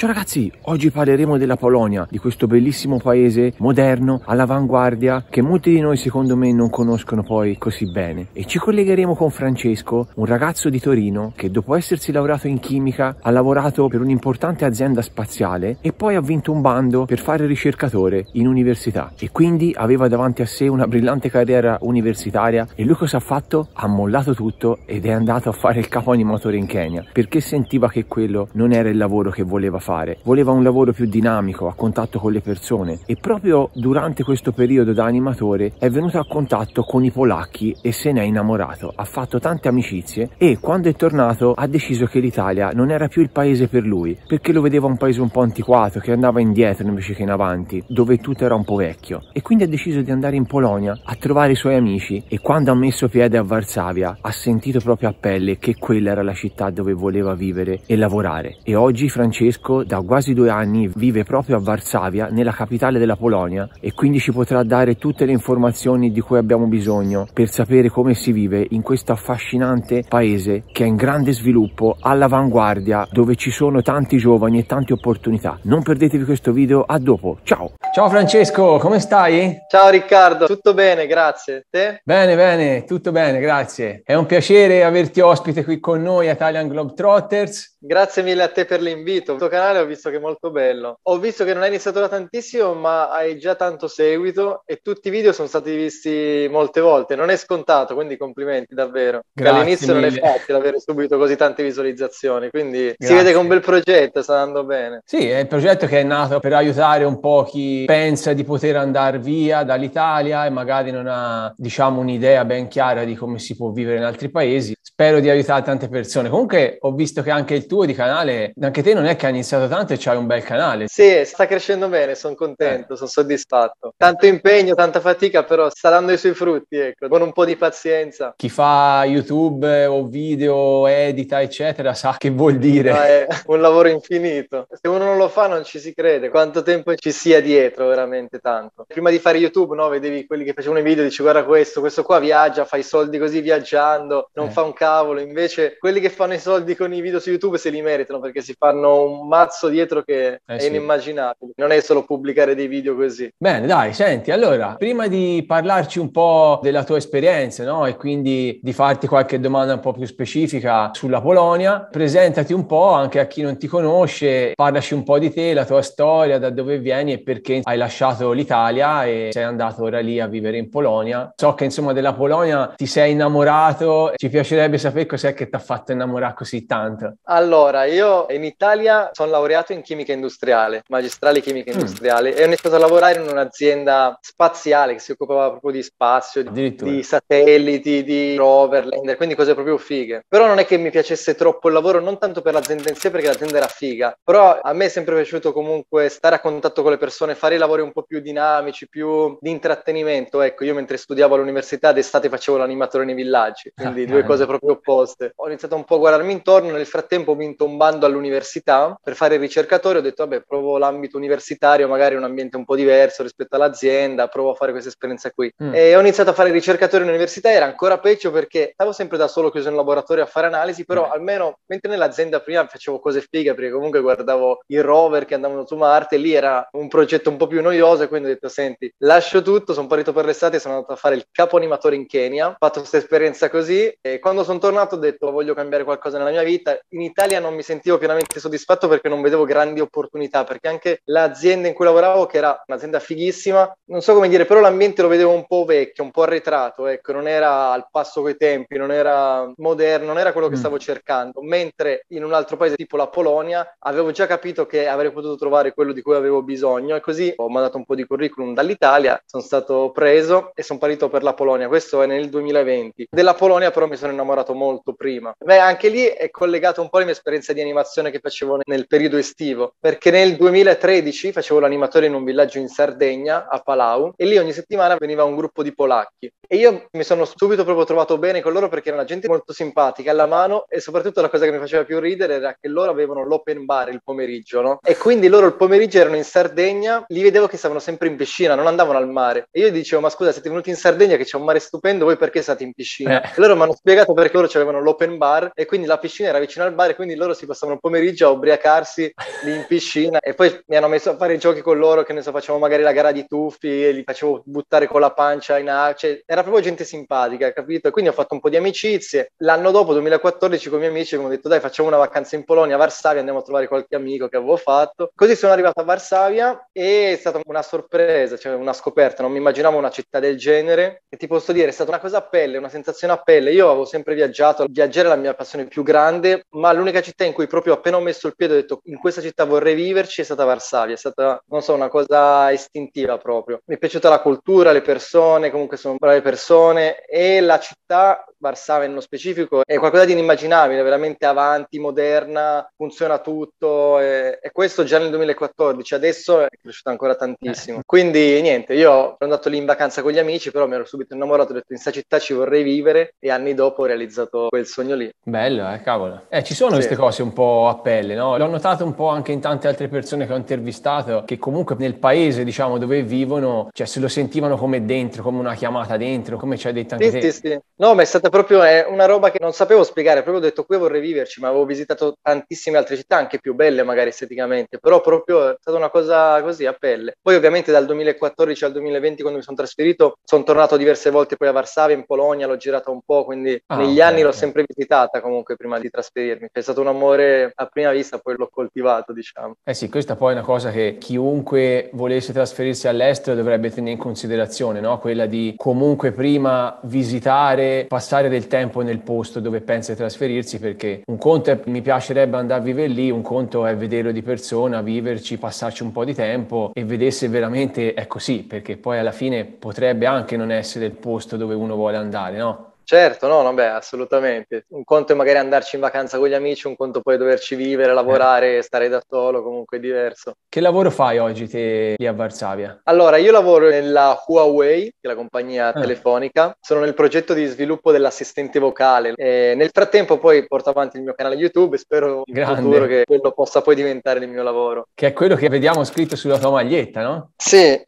Ciao ragazzi, oggi parleremo della Polonia, di questo bellissimo paese moderno, all'avanguardia, che molti di noi secondo me non conoscono poi così bene. E ci collegheremo con Francesco, un ragazzo di Torino che dopo essersi laureato in chimica ha lavorato per un'importante azienda spaziale e poi ha vinto un bando per fare ricercatore in università. E quindi aveva davanti a sé una brillante carriera universitaria e lui cosa ha fatto? Ha mollato tutto ed è andato a fare il capo animatore in Kenya, perché sentiva che quello non era il lavoro che voleva fare, voleva un lavoro più dinamico, a contatto con le persone, e proprio durante questo periodo da animatore è venuto a contatto con i polacchi e se ne è innamorato, ha fatto tante amicizie e quando è tornato ha deciso che l'Italia non era più il paese per lui, perché lo vedeva un paese un po' antiquato, che andava indietro invece che in avanti, dove tutto era un po' vecchio, e quindi ha deciso di andare in Polonia a trovare i suoi amici e quando ha messo piede a Varsavia ha sentito proprio a pelle che quella era la città dove voleva vivere e lavorare. E oggi Francesco da quasi 2 anni vive proprio a Varsavia, nella capitale della Polonia, e quindi ci potrà dare tutte le informazioni di cui abbiamo bisogno per sapere come si vive in questo affascinante paese che è in grande sviluppo, all'avanguardia, dove ci sono tanti giovani e tante opportunità. Non perdetevi questo video, a dopo, ciao! Ciao Francesco, come stai? Ciao Riccardo, tutto bene, grazie. Te? Bene, tutto bene, grazie. È un piacere averti ospite qui con noi a Italian Globetrotters. Grazie mille a te per l'invito. Il tuo canale ho visto che è molto bello. Ho visto che non hai iniziato da tantissimo, ma hai già tanto seguito e tutti i video sono stati visti molte volte. Non è scontato, quindi complimenti davvero. Grazie all'inizio non è mille. facile avere subito così tante visualizzazioni, quindi si Grazie. vede che è un bel progetto, sta andando bene. Sì, è il progetto che è nato per aiutare un po' chi pensa di poter andare via dall'Italia e magari non ha, diciamo, un'idea ben chiara di come si può vivere in altri paesi. Spero di aiutare tante persone. Comunque ho visto che anche il tuo di canale, anche te non è che hai iniziato tanto e c'hai un bel canale. Sì, sta crescendo bene, sono contento, sono soddisfatto. Tanto impegno, tanta fatica, però sta dando i suoi frutti, ecco, con un po' di pazienza. Chi fa YouTube o video, edita, eccetera, sa che vuol dire. No, è un lavoro infinito. Se uno non lo fa non ci si crede. Quanto tempo ci sia dietro, veramente tanto. Prima di fare YouTube, no, vedevi quelli che facevano i video, dici guarda questo qua viaggia, fa i soldi così viaggiando, non fa un cavolo. Invece quelli che fanno i soldi con i video su YouTube se li meritano perché si fanno un mazzo dietro che è inimmaginabile. Non è solo pubblicare dei video così. Bene, dai, senti, allora, prima di parlarci un po' della tua esperienza, no? E quindi di farti qualche domanda un po' più specifica sulla Polonia, presentati un po' anche a chi non ti conosce, parlaci un po' di te, la tua storia, da dove vieni e perché hai lasciato l'Italia e sei andato ora lì a vivere in Polonia. So che insomma della Polonia ti sei innamorato, ci piacerebbe sapere cos'è che ti ha fatto innamorare così tanto. Allora, io in Italia sono laureato in chimica industriale, magistrale chimica industriale, e ho iniziato a lavorare in un'azienda spaziale che si occupava proprio di spazio, di satelliti, di rover, lander, quindi cose proprio fighe. Però non è che mi piacesse troppo il lavoro, non tanto per l'azienda in sé, perché l'azienda era figa, però a me è sempre piaciuto comunque stare a contatto con le persone, fare i lavori un po' più dinamici, più di intrattenimento. Ecco, io mentre studiavo all'università d'estate facevo l'animatore nei villaggi, quindi due cose proprio opposte. Ho iniziato un po' a guardarmi intorno, nel frattempo ho vinto un bando all'università per fare il ricercatore, ho detto vabbè, provo l'ambito universitario, magari un ambiente un po' diverso rispetto all'azienda, provo a fare questa esperienza qui. E ho iniziato a fare il ricercatore all'università, era ancora peggio perché stavo sempre da solo chiuso in laboratorio a fare analisi, però almeno mentre nell'azienda prima facevo cose fighe, perché comunque guardavo i rover che andavano su Marte, lì era un progetto un po' più noioso e quindi ho detto senti, lascio tutto, sono partito per l'estate e sono andato a fare il capo animatore in Kenya, ho fatto questa esperienza così e quando sono tornato ho detto voglio cambiare qualcosa nella mia vita. In Italia non mi sentivo pienamente soddisfatto perché non vedevo grandi opportunità, perché anche l'azienda in cui lavoravo, che era un'azienda fighissima, non so come dire, però l'ambiente lo vedevo un po' vecchio, un po' arretrato, ecco, non era al passo coi tempi, non era moderno, non era quello che stavo cercando, mentre in un altro paese tipo la Polonia avevo già capito che avrei potuto trovare quello di cui avevo bisogno e così ho mandato un po' di curriculum dall'Italia, sono stato preso e sono partito per la Polonia. Questo è nel 2020. Della Polonia però mi sono innamorato molto prima. Beh, anche lì è collegato un po' alla mia esperienza di animazione che facevo nel periodo estivo, perché nel 2013 facevo l'animatore in un villaggio in Sardegna, a Palau, e lì ogni settimana veniva un gruppo di polacchi e io mi sono subito proprio trovato bene con loro perché era una gente molto simpatica, alla mano, e soprattutto la cosa che mi faceva più ridere era che loro avevano l'open bar il pomeriggio, no? E quindi loro il pomeriggio erano in Sardegna, li vedevo che stavano sempre in piscina, non andavano al mare, e io dicevo ma scusa, siete venuti in Sardegna che c'è un mare stupendo, voi perché state in piscina? E loro mi hanno spiegato perché perché loro avevano l'open bar e quindi la piscina era vicino al bar e quindi loro si passavano il pomeriggio a ubriacarsi lì in piscina e poi mi hanno messo a fare i giochi con loro, che ne so, facevamo magari la gara di tuffi e li facevo buttare con la pancia in acqua, cioè, era proprio gente simpatica, capito? E quindi ho fatto un po' di amicizie. L'anno dopo, 2014, con i miei amici abbiamo detto dai, facciamo una vacanza in Polonia, a Varsavia, andiamo a trovare qualche amico che avevo fatto. Così sono arrivato a Varsavia e è stata una sorpresa, cioè una scoperta, non mi immaginavo una città del genere e ti posso dire, è stata una cosa a pelle, una sensazione a pelle. Io avevo sempre viaggiato, viaggiare è la mia passione più grande, ma l'unica città in cui proprio appena ho messo il piede ho detto in questa città vorrei viverci è stata Varsavia, è stata, non so, una cosa istintiva proprio. Mi è piaciuta la cultura, le persone, comunque sono brave persone e la città, Varsavia nello specifico, è qualcosa di inimmaginabile, veramente avanti, moderna, funziona tutto e questo già nel 2014, adesso è cresciuta ancora tantissimo. Quindi niente, io sono andato lì in vacanza con gli amici, però mi ero subito innamorato, ho detto in questa città ci vorrei vivere e anni dopo ho realizzato quel sogno lì. Bello, cavolo. Ci sono queste cose un po' a pelle, no? L'ho notato un po' anche in tante altre persone che ho intervistato, che comunque nel paese, diciamo, dove vivono, cioè se lo sentivano come dentro, come una chiamata dentro, come ci hai detto anche te. Sì. No, ma è stata proprio una roba che non sapevo spiegare, proprio ho detto qui vorrei viverci, ma avevo visitato tantissime altre città, anche più belle magari esteticamente, però proprio è stata una cosa così a pelle. Poi ovviamente dal 2014 al 2020 quando mi sono trasferito, sono tornato diverse volte poi a Varsavia, in Polonia, l'ho girata un po', quindi negli anni l'ho sempre visitata comunque prima di trasferirmi. È stato un amore a prima vista, poi l'ho coltivato, diciamo. Sì, questa poi è una cosa che chiunque volesse trasferirsi all'estero dovrebbe tenere in considerazione, no? Quella di comunque prima visitare, passare del tempo nel posto dove pensa di trasferirsi, perché un conto è mi piacerebbe andare a vivere lì, un conto è vederlo di persona, viverci, passarci un po' di tempo e vedere se veramente è così, perché poi alla fine potrebbe anche non essere il posto dove uno vuole andare, no? Certo, no, beh, assolutamente. Un conto è magari andarci in vacanza con gli amici, un conto poi doverci vivere, lavorare, stare da solo, comunque è diverso. Che lavoro fai oggi te lì a Varsavia? Allora, io lavoro nella Huawei, che è la compagnia telefonica, sono nel progetto di sviluppo dell'assistente vocale. Nel frattempo poi porto avanti il mio canale YouTube e spero in futuro che quello possa poi diventare il mio lavoro. Che è quello che vediamo scritto sulla tua maglietta, no? Sì,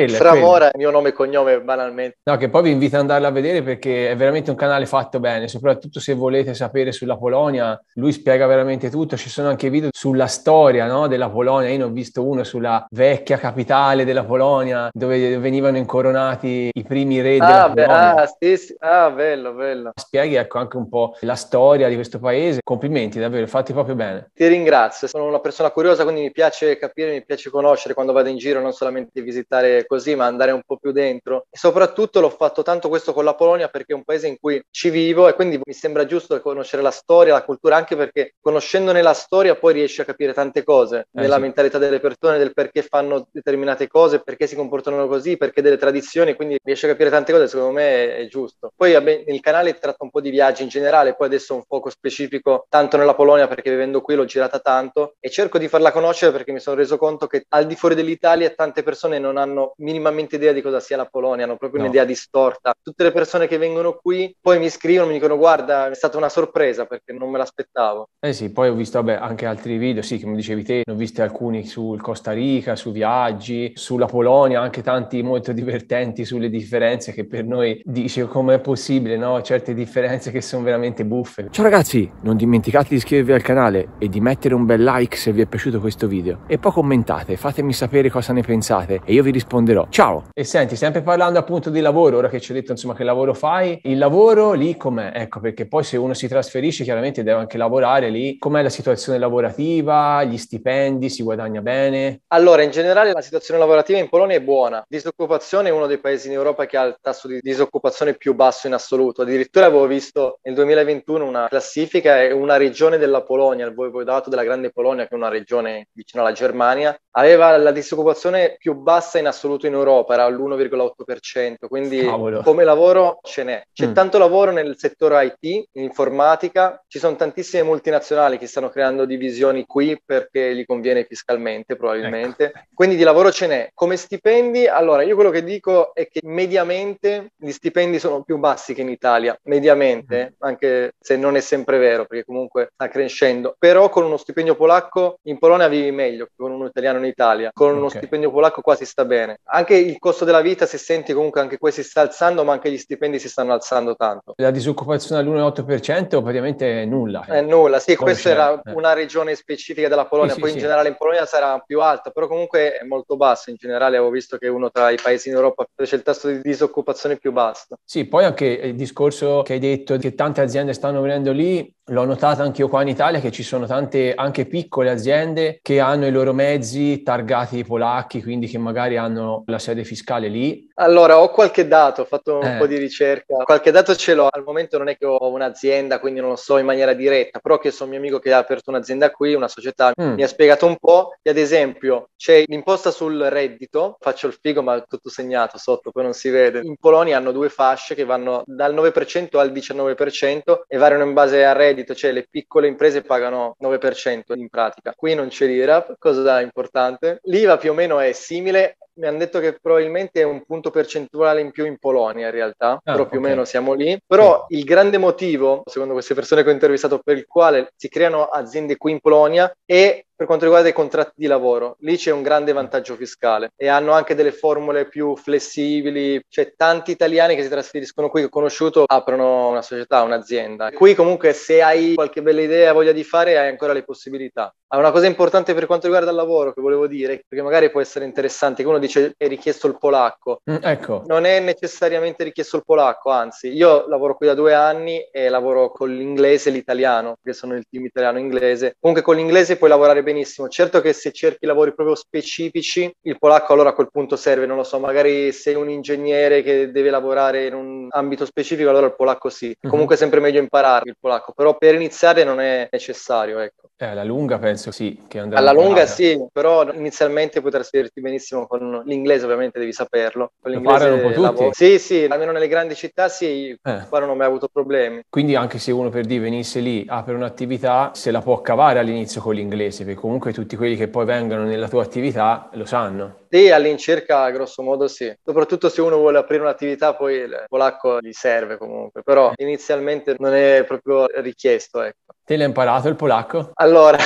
Framora è mio nome e cognome banalmente. No, che poi vi invito ad andarlo a vedere perché è veramente un canale fatto bene, soprattutto se volete sapere sulla Polonia, lui spiega veramente tutto, ci sono anche video sulla storia, no, della Polonia, io ne ho visto uno sulla vecchia capitale della Polonia dove venivano incoronati i primi re della Polonia. Sì. Bello. Spieghi ecco anche un po' la storia di questo paese, complimenti davvero, fatti proprio bene. Ti ringrazio, sono una persona curiosa, quindi mi piace capire, mi piace conoscere quando vado in giro, non solamente visitare così, ma andare un po' più dentro. E soprattutto l'ho fatto tanto questo con la Polonia perché è un paese in cui ci vivo e quindi mi sembra giusto conoscere la storia, la cultura, anche perché conoscendone la storia poi riesci a capire tante cose, nella mentalità delle persone, del perché fanno determinate cose, perché si comportano così, perché delle tradizioni, quindi riesci a capire tante cose, secondo me è giusto. Poi il canale tratta un po' di viaggi in generale, poi adesso un poco specifico tanto nella Polonia perché vivendo qui l'ho girata tanto e cerco di farla conoscere perché mi sono reso conto che al di fuori dell'Italia tante persone non hanno minimamente idea di cosa sia la Polonia, hanno proprio un'idea distorta. Tutte le persone che vengono qui poi mi scrivono, mi dicono guarda è stata una sorpresa perché non me l'aspettavo. Sì, poi ho visto anche altri video, sì, come dicevi te, ne ho visti alcuni sul Costa Rica, su viaggi, sulla Polonia, anche tanti molto divertenti sulle differenze che per noi dice com'è possibile, no? Certe differenze che sono veramente buffe. Ciao ragazzi, non dimenticate di iscrivervi al canale e di mettere un bel like se vi è piaciuto questo video e poi commentate, fatemi sapere cosa ne pensate e io vi risponderò. Ciao! E senti, sempre parlando appunto di lavoro, ora che ci ho detto insomma che lavoro fai, il lavoro lì com'è? Ecco, perché poi se uno si trasferisce chiaramente deve anche lavorare lì. Com'è la situazione lavorativa, gli stipendi, si guadagna bene? Allora, in generale la situazione lavorativa in Polonia è buona. Disoccupazione è uno dei paesi in Europa che ha il tasso di disoccupazione più basso in assoluto. Addirittura avevo visto nel 2021 una classifica e una regione della Polonia, il Voivodato della Grande Polonia, che è una regione vicino alla Germania, aveva la disoccupazione più bassa in assoluto in Europa, era l'1,8%, quindi come lavoro ce n'è. C'è tanto lavoro nel settore IT, in informatica, ci sono tantissime multinazionali che stanno creando divisioni qui perché gli conviene fiscalmente probabilmente, quindi di lavoro ce n'è. Come stipendi, allora io quello che dico è che mediamente gli stipendi sono più bassi che in Italia, mediamente, anche se non è sempre vero perché comunque sta crescendo, però con uno stipendio polacco in Polonia vivi meglio che con uno italiano in Italia, con uno stipendio polacco quasi sta bene. Anche il costo della vita, se senti comunque anche questo si sta alzando, ma anche gli stipendi si stanno alzando costando tanto. La disoccupazione all'1,8% praticamente è nulla. È nulla, sì, questa era una regione specifica della Polonia, poi in generale in Polonia sarà più alta, però comunque è molto bassa. In generale avevo visto che è uno tra i paesi in Europa dove c'è il tasso di disoccupazione più basso. Sì, poi anche il discorso che hai detto che tante aziende stanno venendo lì, l'ho notato anche io qua in Italia, che ci sono tante anche piccole aziende che hanno i loro mezzi targati polacchi, quindi che magari hanno la sede fiscale lì. Allora, ho qualche dato, ho fatto un po' di ricerca, qualche dato ce l'ho, al momento non è che ho un'azienda, quindi non lo so in maniera diretta, però che sono un mio amico che ha aperto un'azienda qui, una società, mi ha spiegato un po', e ad esempio c'è l'imposta sul reddito, faccio il figo ma tutto segnato sotto, poi non si vede. In Polonia hanno 2 fasce che vanno dal 9% al 19% e variano in base al reddito, cioè le piccole imprese pagano 9% in pratica. Qui non c'è l'IRAP, cosa importante. L'IVA più o meno è simile. Mi hanno detto che probabilmente è un punto percentuale in più in Polonia in realtà, però più o meno siamo lì. Però il grande motivo, secondo queste persone che ho intervistato, per il quale si creano aziende qui in Polonia è per quanto riguarda i contratti di lavoro. Lì c'è un grande vantaggio fiscale e hanno anche delle formule più flessibili. C'è tanti italiani che si trasferiscono qui, che ho conosciuto, aprono una società, un'azienda. Qui comunque se hai qualche bella idea, voglia di fare, hai ancora le possibilità. Una cosa importante per quanto riguarda il lavoro che volevo dire, perché magari può essere interessante, che uno dice è richiesto il polacco. Ecco. Non è necessariamente richiesto il polacco, anzi, io lavoro qui da 2 anni e lavoro con l'inglese e l'italiano, che sono il team italiano-inglese. Comunque con l'inglese puoi lavorare benissimo. Certo che se cerchi lavori proprio specifici, il polacco allora a quel punto serve, non lo so, magari sei un ingegnere che deve lavorare in un ambito specifico, allora il polacco sì. Comunque è sempre meglio imparare il polacco, però per iniziare non è necessario, ecco. Alla lunga penso sì, che andrà alla lunga sì, però inizialmente puoi trasferirti benissimo con l'inglese, ovviamente devi saperlo. Con Lo parlano un po' tutti? Sì, almeno nelle grandi città sì, qua non ho mai avuto problemi. Quindi anche se uno per dire venisse lì, apre un'attività, se la può cavare all'inizio con l'inglese, perché comunque tutti quelli che poi vengono nella tua attività lo sanno. Sì, all'incirca grosso modo sì. Soprattutto se uno vuole aprire un'attività poi il polacco gli serve comunque, però inizialmente non è proprio richiesto, ecco. Te l'hai imparato il polacco? Allora,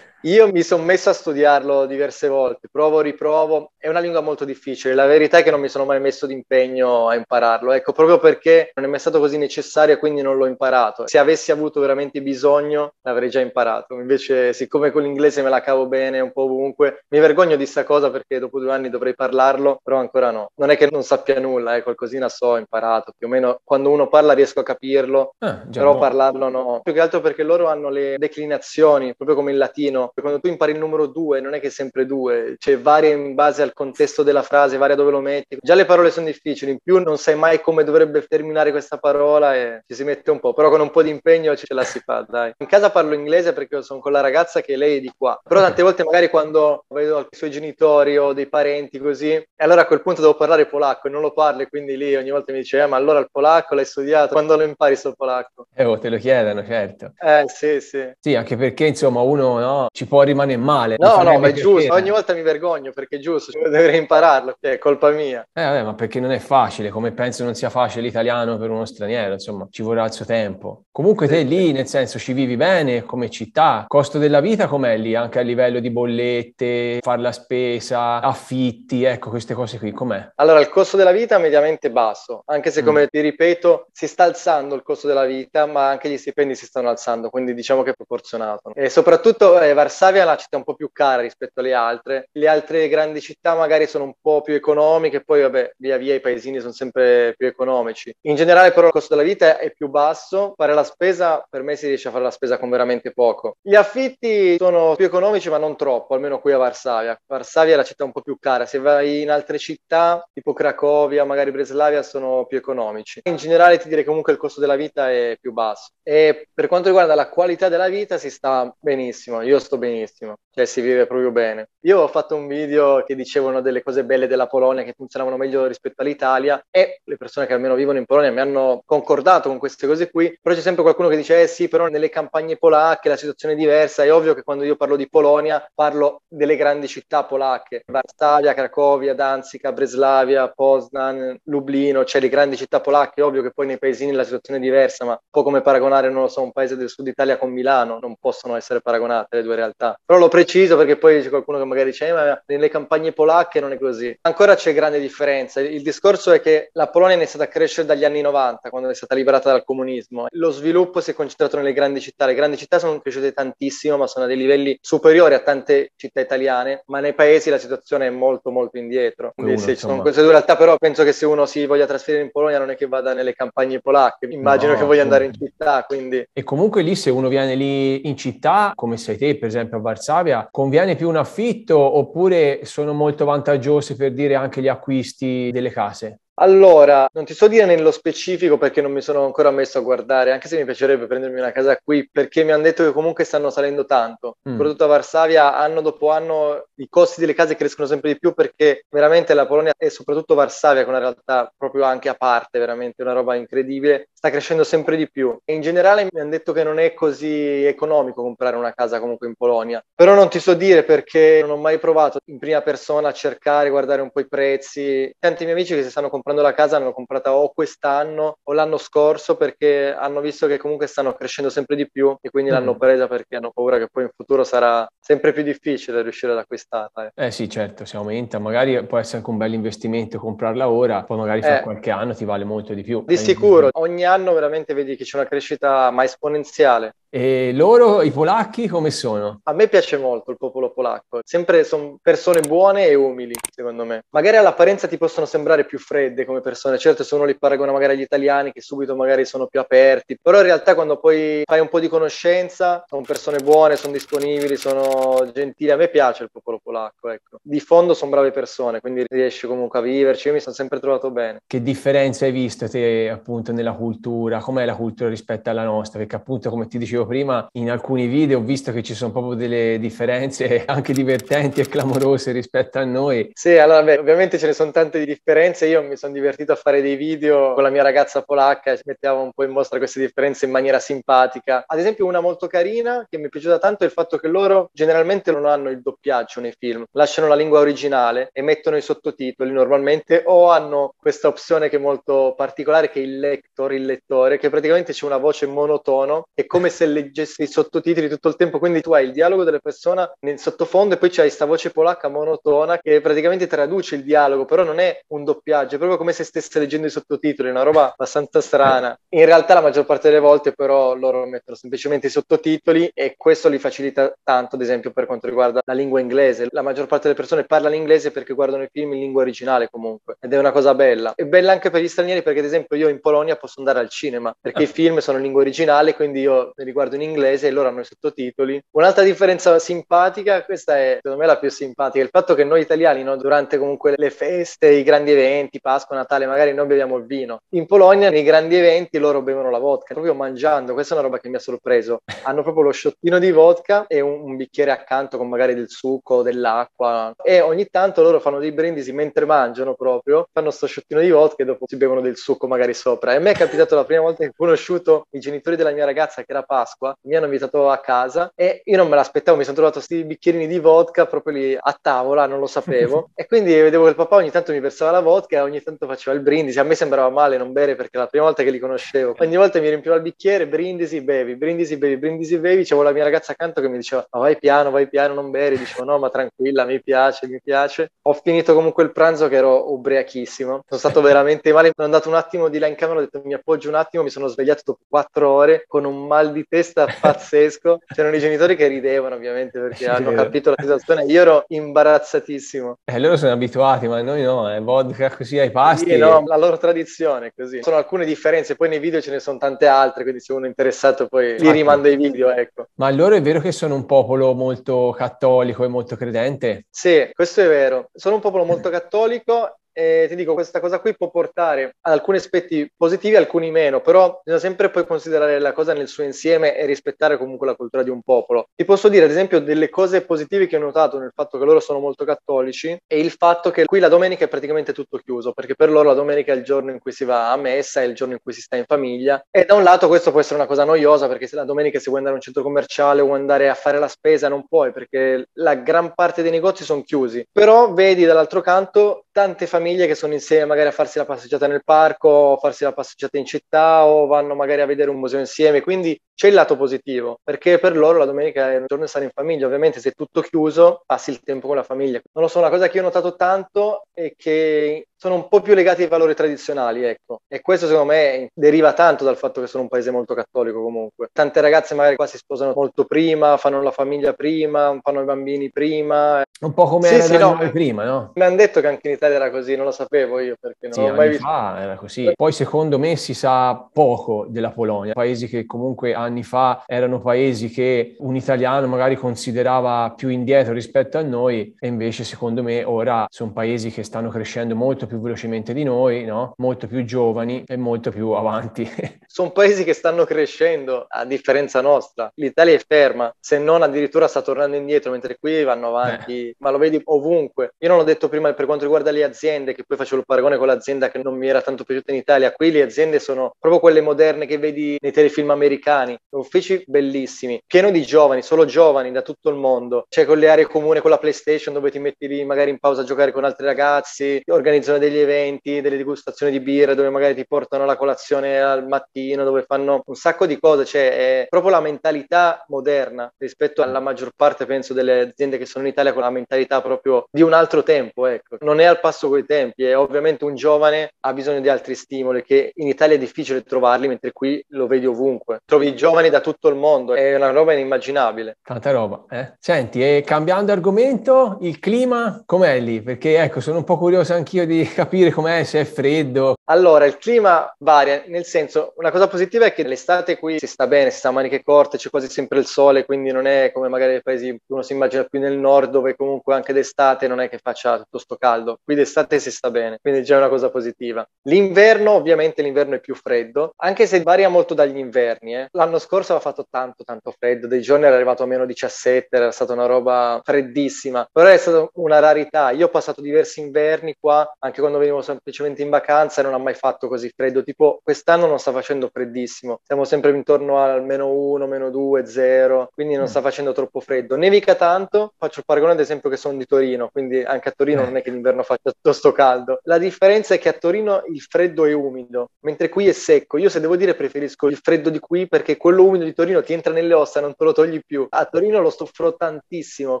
io mi sono messo a studiarlo diverse volte, provo, riprovo, è una lingua molto difficile, la verità è che non mi sono mai messo d'impegno a impararlo, ecco, proprio perché non è mai stato così necessario e quindi non l'ho imparato. Se avessi avuto veramente bisogno l'avrei già imparato, invece siccome con l'inglese me la cavo bene un po' ovunque, mi vergogno di sta cosa perché dopo 2 anni dovrei parlarlo, però ancora no. Non è che non sappia nulla, qualcosina so, ho imparato, più o meno quando uno parla riesco a capirlo, però parlarlo no. Più che altro perché loro hanno le declinazioni, proprio come in latino. Quando tu impari il numero 2 non è che è sempre 2, cioè varia in base al contesto della frase, varia dove lo metti. Già le parole sono difficili, in più non sai mai come dovrebbe terminare questa parola e ci si mette un po', però con un po' di impegno ce la si fa, dai. In casa parlo inglese perché sono con la ragazza che lei è di qua, però tante volte magari quando vedo i suoi genitori o dei parenti così, e allora a quel punto devo parlare polacco e non lo parlo e quindi lì ogni volta mi dice ma allora il polacco l'hai studiato? Quando lo impari sto polacco? Te lo chiedono, certo. Sì, sì. Sì, anche perché insomma uno ci può rimanere male. No, ma è giusto, ogni volta mi vergogno perché è giusto, dovrei impararlo, è colpa mia. Vabbè, ma perché non è facile, come penso non sia facile l'italiano per uno straniero, insomma, ci vorrà il suo tempo. Comunque te lì, nel senso, ci vivi bene come città, costo della vita com'è lì, anche a livello di bollette, fare la spesa, affitti, ecco, queste cose qui, com'è? Allora, il costo della vita è mediamente basso, anche se come ti ripeto, si sta alzando il costo della vita, ma anche gli stipendi si stanno alzando, quindi diciamo che è proporzionato. E soprattutto Varsavia è una città un po' più cara rispetto alle altre. Le altre grandi città magari sono un po' più economiche, poi vabbè, via via i paesini sono sempre più economici. In generale però il costo della vita è più basso, fare la spesa, per me si riesce a fare la spesa con veramente poco. Gli affitti sono più economici ma non troppo, almeno qui a Varsavia. Varsavia è la città un po' più cara, se vai in altre città, tipo Cracovia, magari Breslavia, sono più economici. In generale ti direi che comunque il costo della vita è più basso. E per quanto riguarda la qualità della vita si sta benissimo, io sto benissimo, cioè si vive proprio bene. Io ho fatto un video che dicevano delle cose belle della Polonia che funzionavano meglio rispetto all'Italia e le persone che almeno vivono in Polonia mi hanno concordato con queste cose qui, però c'è sempre qualcuno che dice sì, però nelle campagne polacche la situazione è diversa. È ovvio che quando io parlo di Polonia parlo delle grandi città polacche, Varsavia, Cracovia, Danzica, Breslavia, Poznan, Lublino, cioè le grandi città polacche. È ovvio che poi nei paesini la situazione è diversa, ma un po' come paragonare, non lo so, un paese del sud Italia con Milano, non possono essere paragonate le due realtà. realtà. Però lo preciso perché poi c'è qualcuno che magari dice ma nelle campagne polacche non è così. Ancora c'è grande differenza. Il discorso è che la Polonia è iniziata a crescere dagli anni 90, quando è stata liberata dal comunismo. Lo sviluppo si è concentrato nelle grandi città. Le grandi città sono cresciute tantissimo, ma sono a dei livelli superiori a tante città italiane, ma nei paesi la situazione è molto molto indietro. Quindi sì, ci sono queste due realtà, però penso che se uno si voglia trasferire in Polonia non è che vada nelle campagne polacche, immagino che voglia andare in città, quindi... E comunque lì, se uno viene lì in città, come sei te per esempio a Varsavia, conviene più un affitto oppure sono molto vantaggiose per dire anche gli acquisti delle case? Allora, non ti so dire nello specifico perché non mi sono ancora messo a guardare, anche se mi piacerebbe prendermi una casa qui, perché mi hanno detto che comunque stanno salendo tanto. Soprattutto a Varsavia, anno dopo anno, i costi delle case crescono sempre di più perché veramente la Polonia e soprattutto Varsavia, che è una realtà proprio anche a parte, veramente una roba incredibile, sta crescendo sempre di più. E in generale mi hanno detto che non è così economico comprare una casa comunque in Polonia. Però non ti so dire perché non ho mai provato in prima persona a cercare, guardare un po' i prezzi. Tanti miei amici che si stanno comprando la casa l'hanno comprata o quest'anno o l'anno scorso perché hanno visto che comunque stanno crescendo sempre di più e quindi l'hanno presa perché hanno paura che poi in futuro sarà sempre più difficile riuscire ad acquistarla. Sì, certo, si aumenta, magari può essere anche un bel investimento comprarla ora, poi magari fra qualche anno ti vale molto di più. Di sicuro, ogni anno veramente vedi che c'è una crescita ma esponenziale. E loro, i polacchi, come sono? A me piace molto il popolo polacco, sempre sono persone buone e umili, secondo me. Magari all'apparenza ti possono sembrare più fredde come persone, certo se uno li paragona magari agli italiani che subito magari sono più aperti, però in realtà quando poi fai un po' di conoscenza, sono persone buone, sono disponibili, sono gentili, a me piace il popolo polacco, ecco. Di fondo sono brave persone, quindi riesci comunque a viverci, io mi sono sempre trovato bene. Che differenze hai visto te appunto nella cultura? Com'è la cultura rispetto alla nostra? Perché appunto come ti dicevo prima, in alcuni video ho visto che ci sono proprio delle differenze anche divertenti e clamorose rispetto a noi. Sì, allora beh, ovviamente ce ne sono tante di differenze, io mi sono divertito a fare dei video con la mia ragazza polacca e ci mettiamo un po' in mostra queste differenze in maniera simpatica. Ad esempio una molto carina che mi è piaciuta tanto è il fatto che loro generalmente non hanno il doppiaggio nei film, lasciano la lingua originale e mettono i sottotitoli normalmente o hanno questa opzione che è molto particolare che è il lector, il lettore, che praticamente c'è una voce monotono, è come se leggessi i sottotitoli tutto il tempo, quindi tu hai il dialogo della persona nel sottofondo e poi c'hai questa voce polacca monotona che praticamente traduce il dialogo, però non è un doppiaggio, è proprio come se stesse leggendo i sottotitoli, è una roba abbastanza strana. In realtà la maggior parte delle volte però loro mettono semplicemente i sottotitoli e questo li facilita tanto, ad esempio per quanto riguarda la lingua inglese. La maggior parte delle persone parla l'inglese perché guardano i film in lingua originale comunque ed è una cosa bella. È bella anche per gli stranieri perché ad esempio io in Polonia posso andare al cinema perché i film sono in lingua originale, quindi io li guardo in inglese e loro hanno i sottotitoli. Un'altra differenza simpatica, questa è secondo me la più simpatica, il fatto che noi italiani, no, durante comunque le feste, i grandi eventi, Pasqua, Natale, magari noi beviamo il vino. In Polonia nei grandi eventi loro bevono la vodka, proprio mangiando, questa è una roba che mi ha sorpreso. Hanno proprio lo sciottino di vodka e un bicchiere accanto con magari del succo, dell'acqua e ogni tanto loro fanno dei brindisi mentre mangiano proprio, fanno sto sciottino di vodka e dopo si bevono del succo magari sopra. E a me è capitato la prima volta che ho conosciuto i genitori della mia ragazza, che era Pasqua, mi hanno invitato a casa e io non me l'aspettavo, mi sono trovato questi bicchierini di vodka proprio lì a tavola, non lo sapevo e quindi vedevo che il papà ogni tanto mi versava la vodka e ogni tanto faceva il brindisi. A me sembrava male non bere perché era la prima volta che li conoscevo, ogni volta mi riempiva il bicchiere, brindisi, bevi, brindisi, bevi, brindisi, bevi. C'avevo la mia ragazza accanto che mi diceva ma vai piano, non bere. Dicevo no, ma tranquilla, mi piace, mi piace. Ho finito comunque il pranzo che ero ubriachissimo, sono stato veramente male, sono andato un attimo di là in camera, ho detto mi appoggio un attimo, mi sono svegliato dopo 4 ore con un mal di testa pazzesco. C'erano i genitori che ridevano ovviamente perché hanno capito la situazione, io ero imbarazzatissimo. Loro sono abituati, ma noi no, vodka così ai pasti. Sì, no, la loro tradizione è così. Sono alcune differenze, poi nei video ce ne sono tante altre, quindi se uno è interessato poi li rimanda i video, ecco. Ma loro è vero che sono un popolo molto cattolico e molto credente? Sì, questo è vero. Sono un popolo molto cattolico. E ti dico, questa cosa qui può portare ad alcuni aspetti positivi, alcuni meno, però bisogna sempre poi considerare la cosa nel suo insieme e rispettare comunque la cultura di un popolo. Ti posso dire, ad esempio, delle cose positive che ho notato nel fatto che loro sono molto cattolici è il fatto che qui la domenica è praticamente tutto chiuso, perché per loro la domenica è il giorno in cui si va a messa, è il giorno in cui si sta in famiglia e da un lato questo può essere una cosa noiosa perché se la domenica se vuoi andare a un centro commerciale o vuoi andare a fare la spesa non puoi perché la gran parte dei negozi sono chiusi, però vedi dall'altro canto tante famiglie famiglie che sono insieme magari a farsi la passeggiata nel parco, o farsi la passeggiata in città, o vanno magari a vedere un museo insieme, quindi c'è il lato positivo, perché per loro la domenica è un giorno di stare in famiglia. Ovviamente se è tutto chiuso passi il tempo con la famiglia. Non lo so, una cosa che io ho notato tanto è che sono un po' più legati ai valori tradizionali, ecco, e questo secondo me deriva tanto dal fatto che sono un paese molto cattolico comunque. Tante ragazze magari qua si sposano molto prima, fanno la famiglia prima, fanno i bambini prima. Un po' come Sì, era sì, da no, noi prima, no? mi hanno detto che anche in Italia era così, non lo sapevo io perché non Sì, l'ho mai anni visto. fa era così. Poi secondo me si sa poco della Polonia, paesi che comunque anni fa erano paesi che un italiano magari considerava più indietro rispetto a noi e invece secondo me ora sono paesi che stanno crescendo molto più velocemente di noi, no? Molto più giovani e molto più avanti. Sono paesi che stanno crescendo a differenza nostra. L'Italia è ferma, se non addirittura sta tornando indietro, mentre qui vanno avanti, ma lo vedi ovunque. Io non l'ho detto prima per quanto riguarda le aziende, che poi facevo il paragone con l'azienda che non mi era tanto piaciuta in Italia. Qui le aziende sono proprio quelle moderne che vedi nei telefilm americani, uffici bellissimi, pieno di giovani, solo giovani da tutto il mondo. C'è con le aree comuni, con la PlayStation dove ti metti lì magari in pausa a giocare con altri ragazzi, organizzano degli eventi, delle degustazioni di birra dove magari ti portano la colazione al mattino, dove fanno un sacco di cose. Cioè è proprio la mentalità moderna rispetto alla maggior parte, penso, delle aziende che sono in Italia, con la mentalità proprio di un altro tempo, ecco. Non è al passo coi tempi, e ovviamente un giovane ha bisogno di altri stimoli che in Italia è difficile trovarli, mentre qui lo vedi ovunque. Trovi giovani da tutto il mondo, è una roba inimmaginabile. Tanta roba, eh? Senti, e cambiando argomento, il clima com'è lì? Perché ecco, sono un po' curioso anch'io di capire com'è, se è freddo. Allora, il clima varia, nel senso, una cosa positiva è che l'estate qui si sta bene, si sta a maniche corte, c'è quasi sempre il sole, quindi non è come magari nei paesi che uno si immagina più nel nord, dove comunque anche d'estate non è che faccia tutto sto caldo. Qui d'estate si sta bene, quindi già è una cosa positiva. L'inverno, ovviamente l'inverno è più freddo, anche se varia molto dagli inverni, eh. L'anno scorso aveva fatto tanto freddo, dei giorni era arrivato a meno 17, era stata una roba freddissima, però è stata una rarità. Io ho passato diversi inverni qua, anche quando venivo semplicemente in vacanza, e non ha mai fatto così freddo. Tipo quest'anno non sta facendo freddissimo, siamo sempre intorno al -1, -2, 0, quindi non sta facendo troppo freddo. Nevica tanto, faccio il paragone ad esempio che sono di Torino, quindi anche a Torino non è che l'inverno faccia tutto sto caldo. La differenza è che a Torino il freddo è umido, mentre qui è secco. Io, se devo dire, preferisco il freddo di qui, perché quello umido di Torino ti entra nelle ossa, non te lo togli più. A Torino lo soffro tantissimo,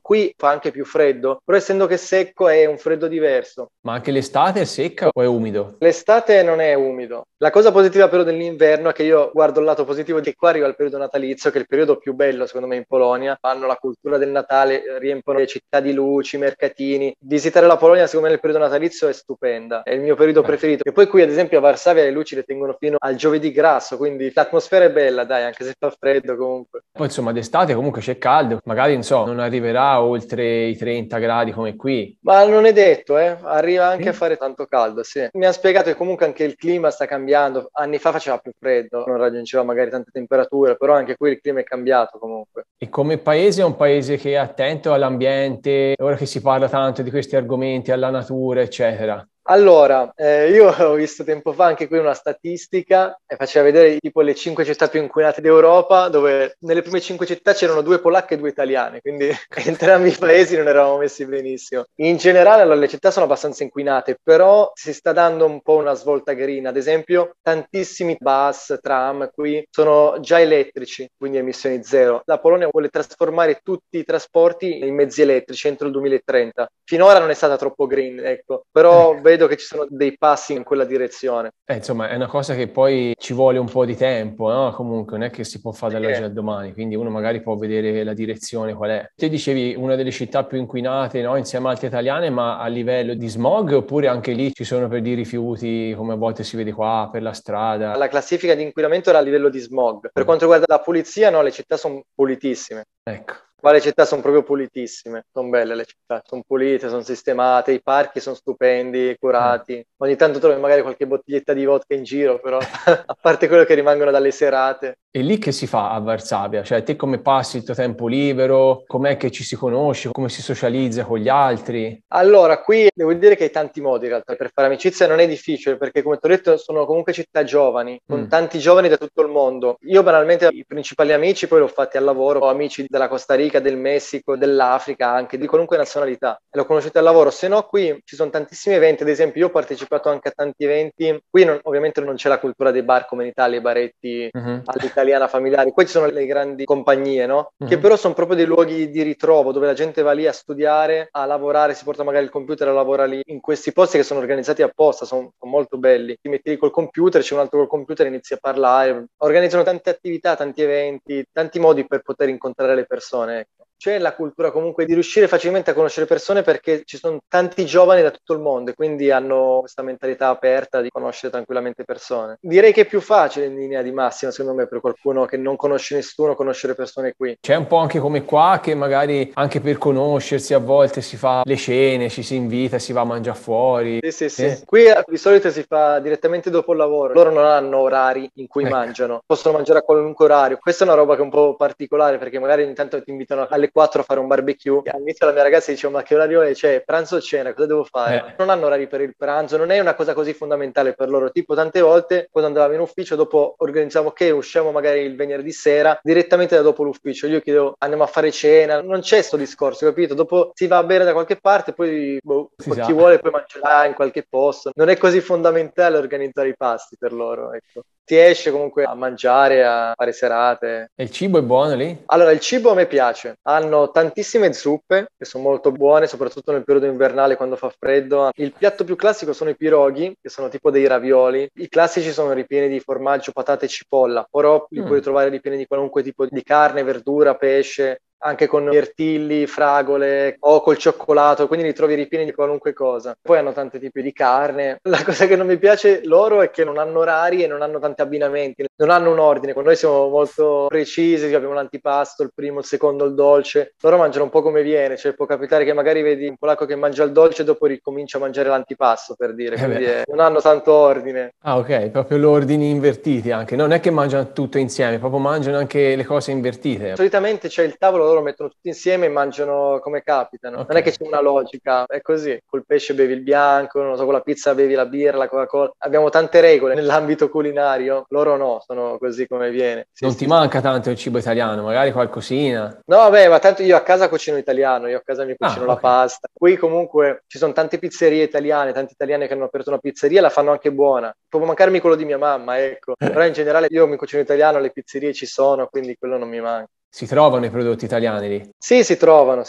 qui fa anche più freddo, però essendo che è secco è un freddo diverso. Ma anche l'estate è secca o è umido? L'estate non è umido. La cosa positiva però dell'inverno è che io guardo il lato positivo, che qua arriva il periodo natalizio, che è il periodo più bello secondo me in Polonia. Hanno la cultura del Natale, riempiono le città di luci, mercatini. Visitare la Polonia secondo me nel periodo natalizio è stupenda, è il mio periodo preferito. E poi qui ad esempio a Varsavia le luci le tengono fino al giovedì grasso, quindi l'atmosfera è bella, dai, anche se fa freddo comunque. Poi insomma d'estate comunque c'è caldo, magari non so, non arriverà oltre i 30 gradi come qui. Ma non è detto, arriva anche a fare tanto caldo, sì. Mi ha spiegato che comunque anche il clima sta cambiando. Anni fa faceva più freddo, non raggiungeva magari tante temperature, però anche qui il clima è cambiato comunque. E come paese è un paese che è attento all'ambiente, ora che si parla tanto di questi argomenti, alla natura, eccetera. Allora, io ho visto tempo fa anche qui una statistica e faceva vedere tipo le 5 città più inquinate d'Europa, dove nelle prime 5 città c'erano 2 polacche e 2 italiane, quindi entrambi i paesi non eravamo messi benissimo. In generale, allora, le città sono abbastanza inquinate, però si sta dando un po' una svolta green. Ad esempio, tantissimi bus, tram qui sono già elettrici, quindi emissioni zero. La Polonia vuole trasformare tutti i trasporti in mezzi elettrici entro il 2030. Finora non è stata troppo green, ecco, però vedo che ci sono dei passi in quella direzione. Insomma, è una cosa che poi ci vuole un po' di tempo, no? Comunque non è che si può fare dall'oggi al domani, quindi uno magari può vedere la direzione qual è. Te dicevi una delle città più inquinate, no? Insieme a altre italiane, ma a livello di smog, oppure anche lì ci sono per dire rifiuti, come a volte si vede qua per la strada? La classifica di inquinamento era a livello di smog. Per quanto riguarda la pulizia, no, le città sono pulitissime. Ecco. Qua le città sono proprio pulitissime, sono belle le città, sono pulite, sono sistemate, i parchi sono stupendi, curati. Ogni tanto trovi magari qualche bottiglietta di vodka in giro, però a parte quello che rimangono dalle serate. E lì che si fa a Varsavia? Cioè, te come passi il tuo tempo libero? Com'è che ci si conosce? Come si socializza con gli altri? Allora, qui devo dire che hai tanti modi in realtà per fare amicizia, non è difficile perché come ti ho detto sono comunque città giovani, con tanti giovani da tutto il mondo. Io banalmente i principali amici poi li ho fatti al lavoro, ho amici della Costa Rica, del Messico, dell'Africa, anche di qualunque nazionalità. E l'ho conosciuto al lavoro, se no qui ci sono tantissimi eventi, ad esempio io ho partecipato anche a tanti eventi, qui ovviamente non c'è la cultura dei bar come in Italia, i baretti all'italiana familiari, poi ci sono le grandi compagnie, no? Che però sono proprio dei luoghi di ritrovo dove la gente va lì a studiare, a lavorare, si porta magari il computer e lavora lì in questi posti che sono organizzati apposta, sono molto belli. Ti metti lì col computer, c'è un altro col computer e inizi a parlare, organizzano tante attività, tanti eventi, tanti modi per poter incontrare le persone, ecco. C'è la cultura comunque di riuscire facilmente a conoscere persone perché ci sono tanti giovani da tutto il mondo e quindi hanno questa mentalità aperta di conoscere tranquillamente persone. Direi che è più facile in linea di massima, secondo me, per qualcuno che non conosce nessuno, conoscere persone qui. C'è un po' anche come qua che magari anche per conoscersi a volte si fa le cene, ci si invita, si va a mangiare fuori. Sì. Qui di solito si fa direttamente dopo il lavoro. Loro non hanno orari in cui mangiano, possono mangiare a qualunque orario. Questa è una roba che è un po' particolare perché magari ogni tanto ti invitano alle 4 a fare un barbecue. All'inizio la mia ragazza diceva: ma che orario è? Cioè, pranzo o cena? Cosa devo fare? Non hanno orari per il pranzo, non è una cosa così fondamentale per loro. Tipo tante volte quando andavamo in ufficio dopo organizziamo che usciamo magari il venerdì sera direttamente da dopo l'ufficio. Io chiedo andiamo a fare cena, non c'è sto discorso, capito? Dopo si va a bere da qualche parte, poi chi vuole poi mangerà in qualche posto. Non è così fondamentale organizzare i pasti per loro, ecco. Si esce comunque a mangiare, a fare serate. E il cibo è buono lì? Allora, il cibo a me piace. Hanno tantissime zuppe che sono molto buone, soprattutto nel periodo invernale quando fa freddo. Il piatto più classico sono i piroghi, che sono tipo dei ravioli. I classici sono ripieni di formaggio, patate e cipolla, però li puoi trovare ripieni di qualunque tipo di carne, verdura, pesce, anche con mirtilli, fragole o col cioccolato, quindi li trovi ripieni di qualunque cosa. Poi hanno tanti tipi di carne. La cosa che non mi piace loro è che non hanno orari e non hanno tanti abbinamenti, non hanno un ordine. Con noi siamo molto precisi, abbiamo l'antipasto, il primo, il secondo, il dolce. Loro mangiano un po' come viene, cioè può capitare che magari vedi un polacco che mangia il dolce e dopo ricomincia a mangiare l'antipasto, per dire, quindi non hanno tanto ordine. Ah, ok, proprio gli ordini invertiti anche. Non è che mangiano tutto insieme, proprio mangiano anche le cose invertite. Solitamente c'è il tavolo, loro mettono tutti insieme e mangiano come capitano. Okay. Non è che c'è una logica, è così. Col pesce bevi il bianco, non so, con la pizza bevi la birra, la Coca-Cola. Abbiamo tante regole nell'ambito culinario, loro no, sono così come viene. Non ti manca tanto il cibo italiano, magari qualcosina? No, vabbè, ma tanto io a casa cucino italiano, io a casa mi cucino la pasta. Qui comunque ci sono tante pizzerie italiane, tanti italiani che hanno aperto una pizzeria e la fanno anche buona. Può mancarmi quello di mia mamma, ecco. Però in generale io mi cucino italiano, le pizzerie ci sono, quindi quello non mi manca. Si trovano i prodotti italiani lì? Sì, si trovano.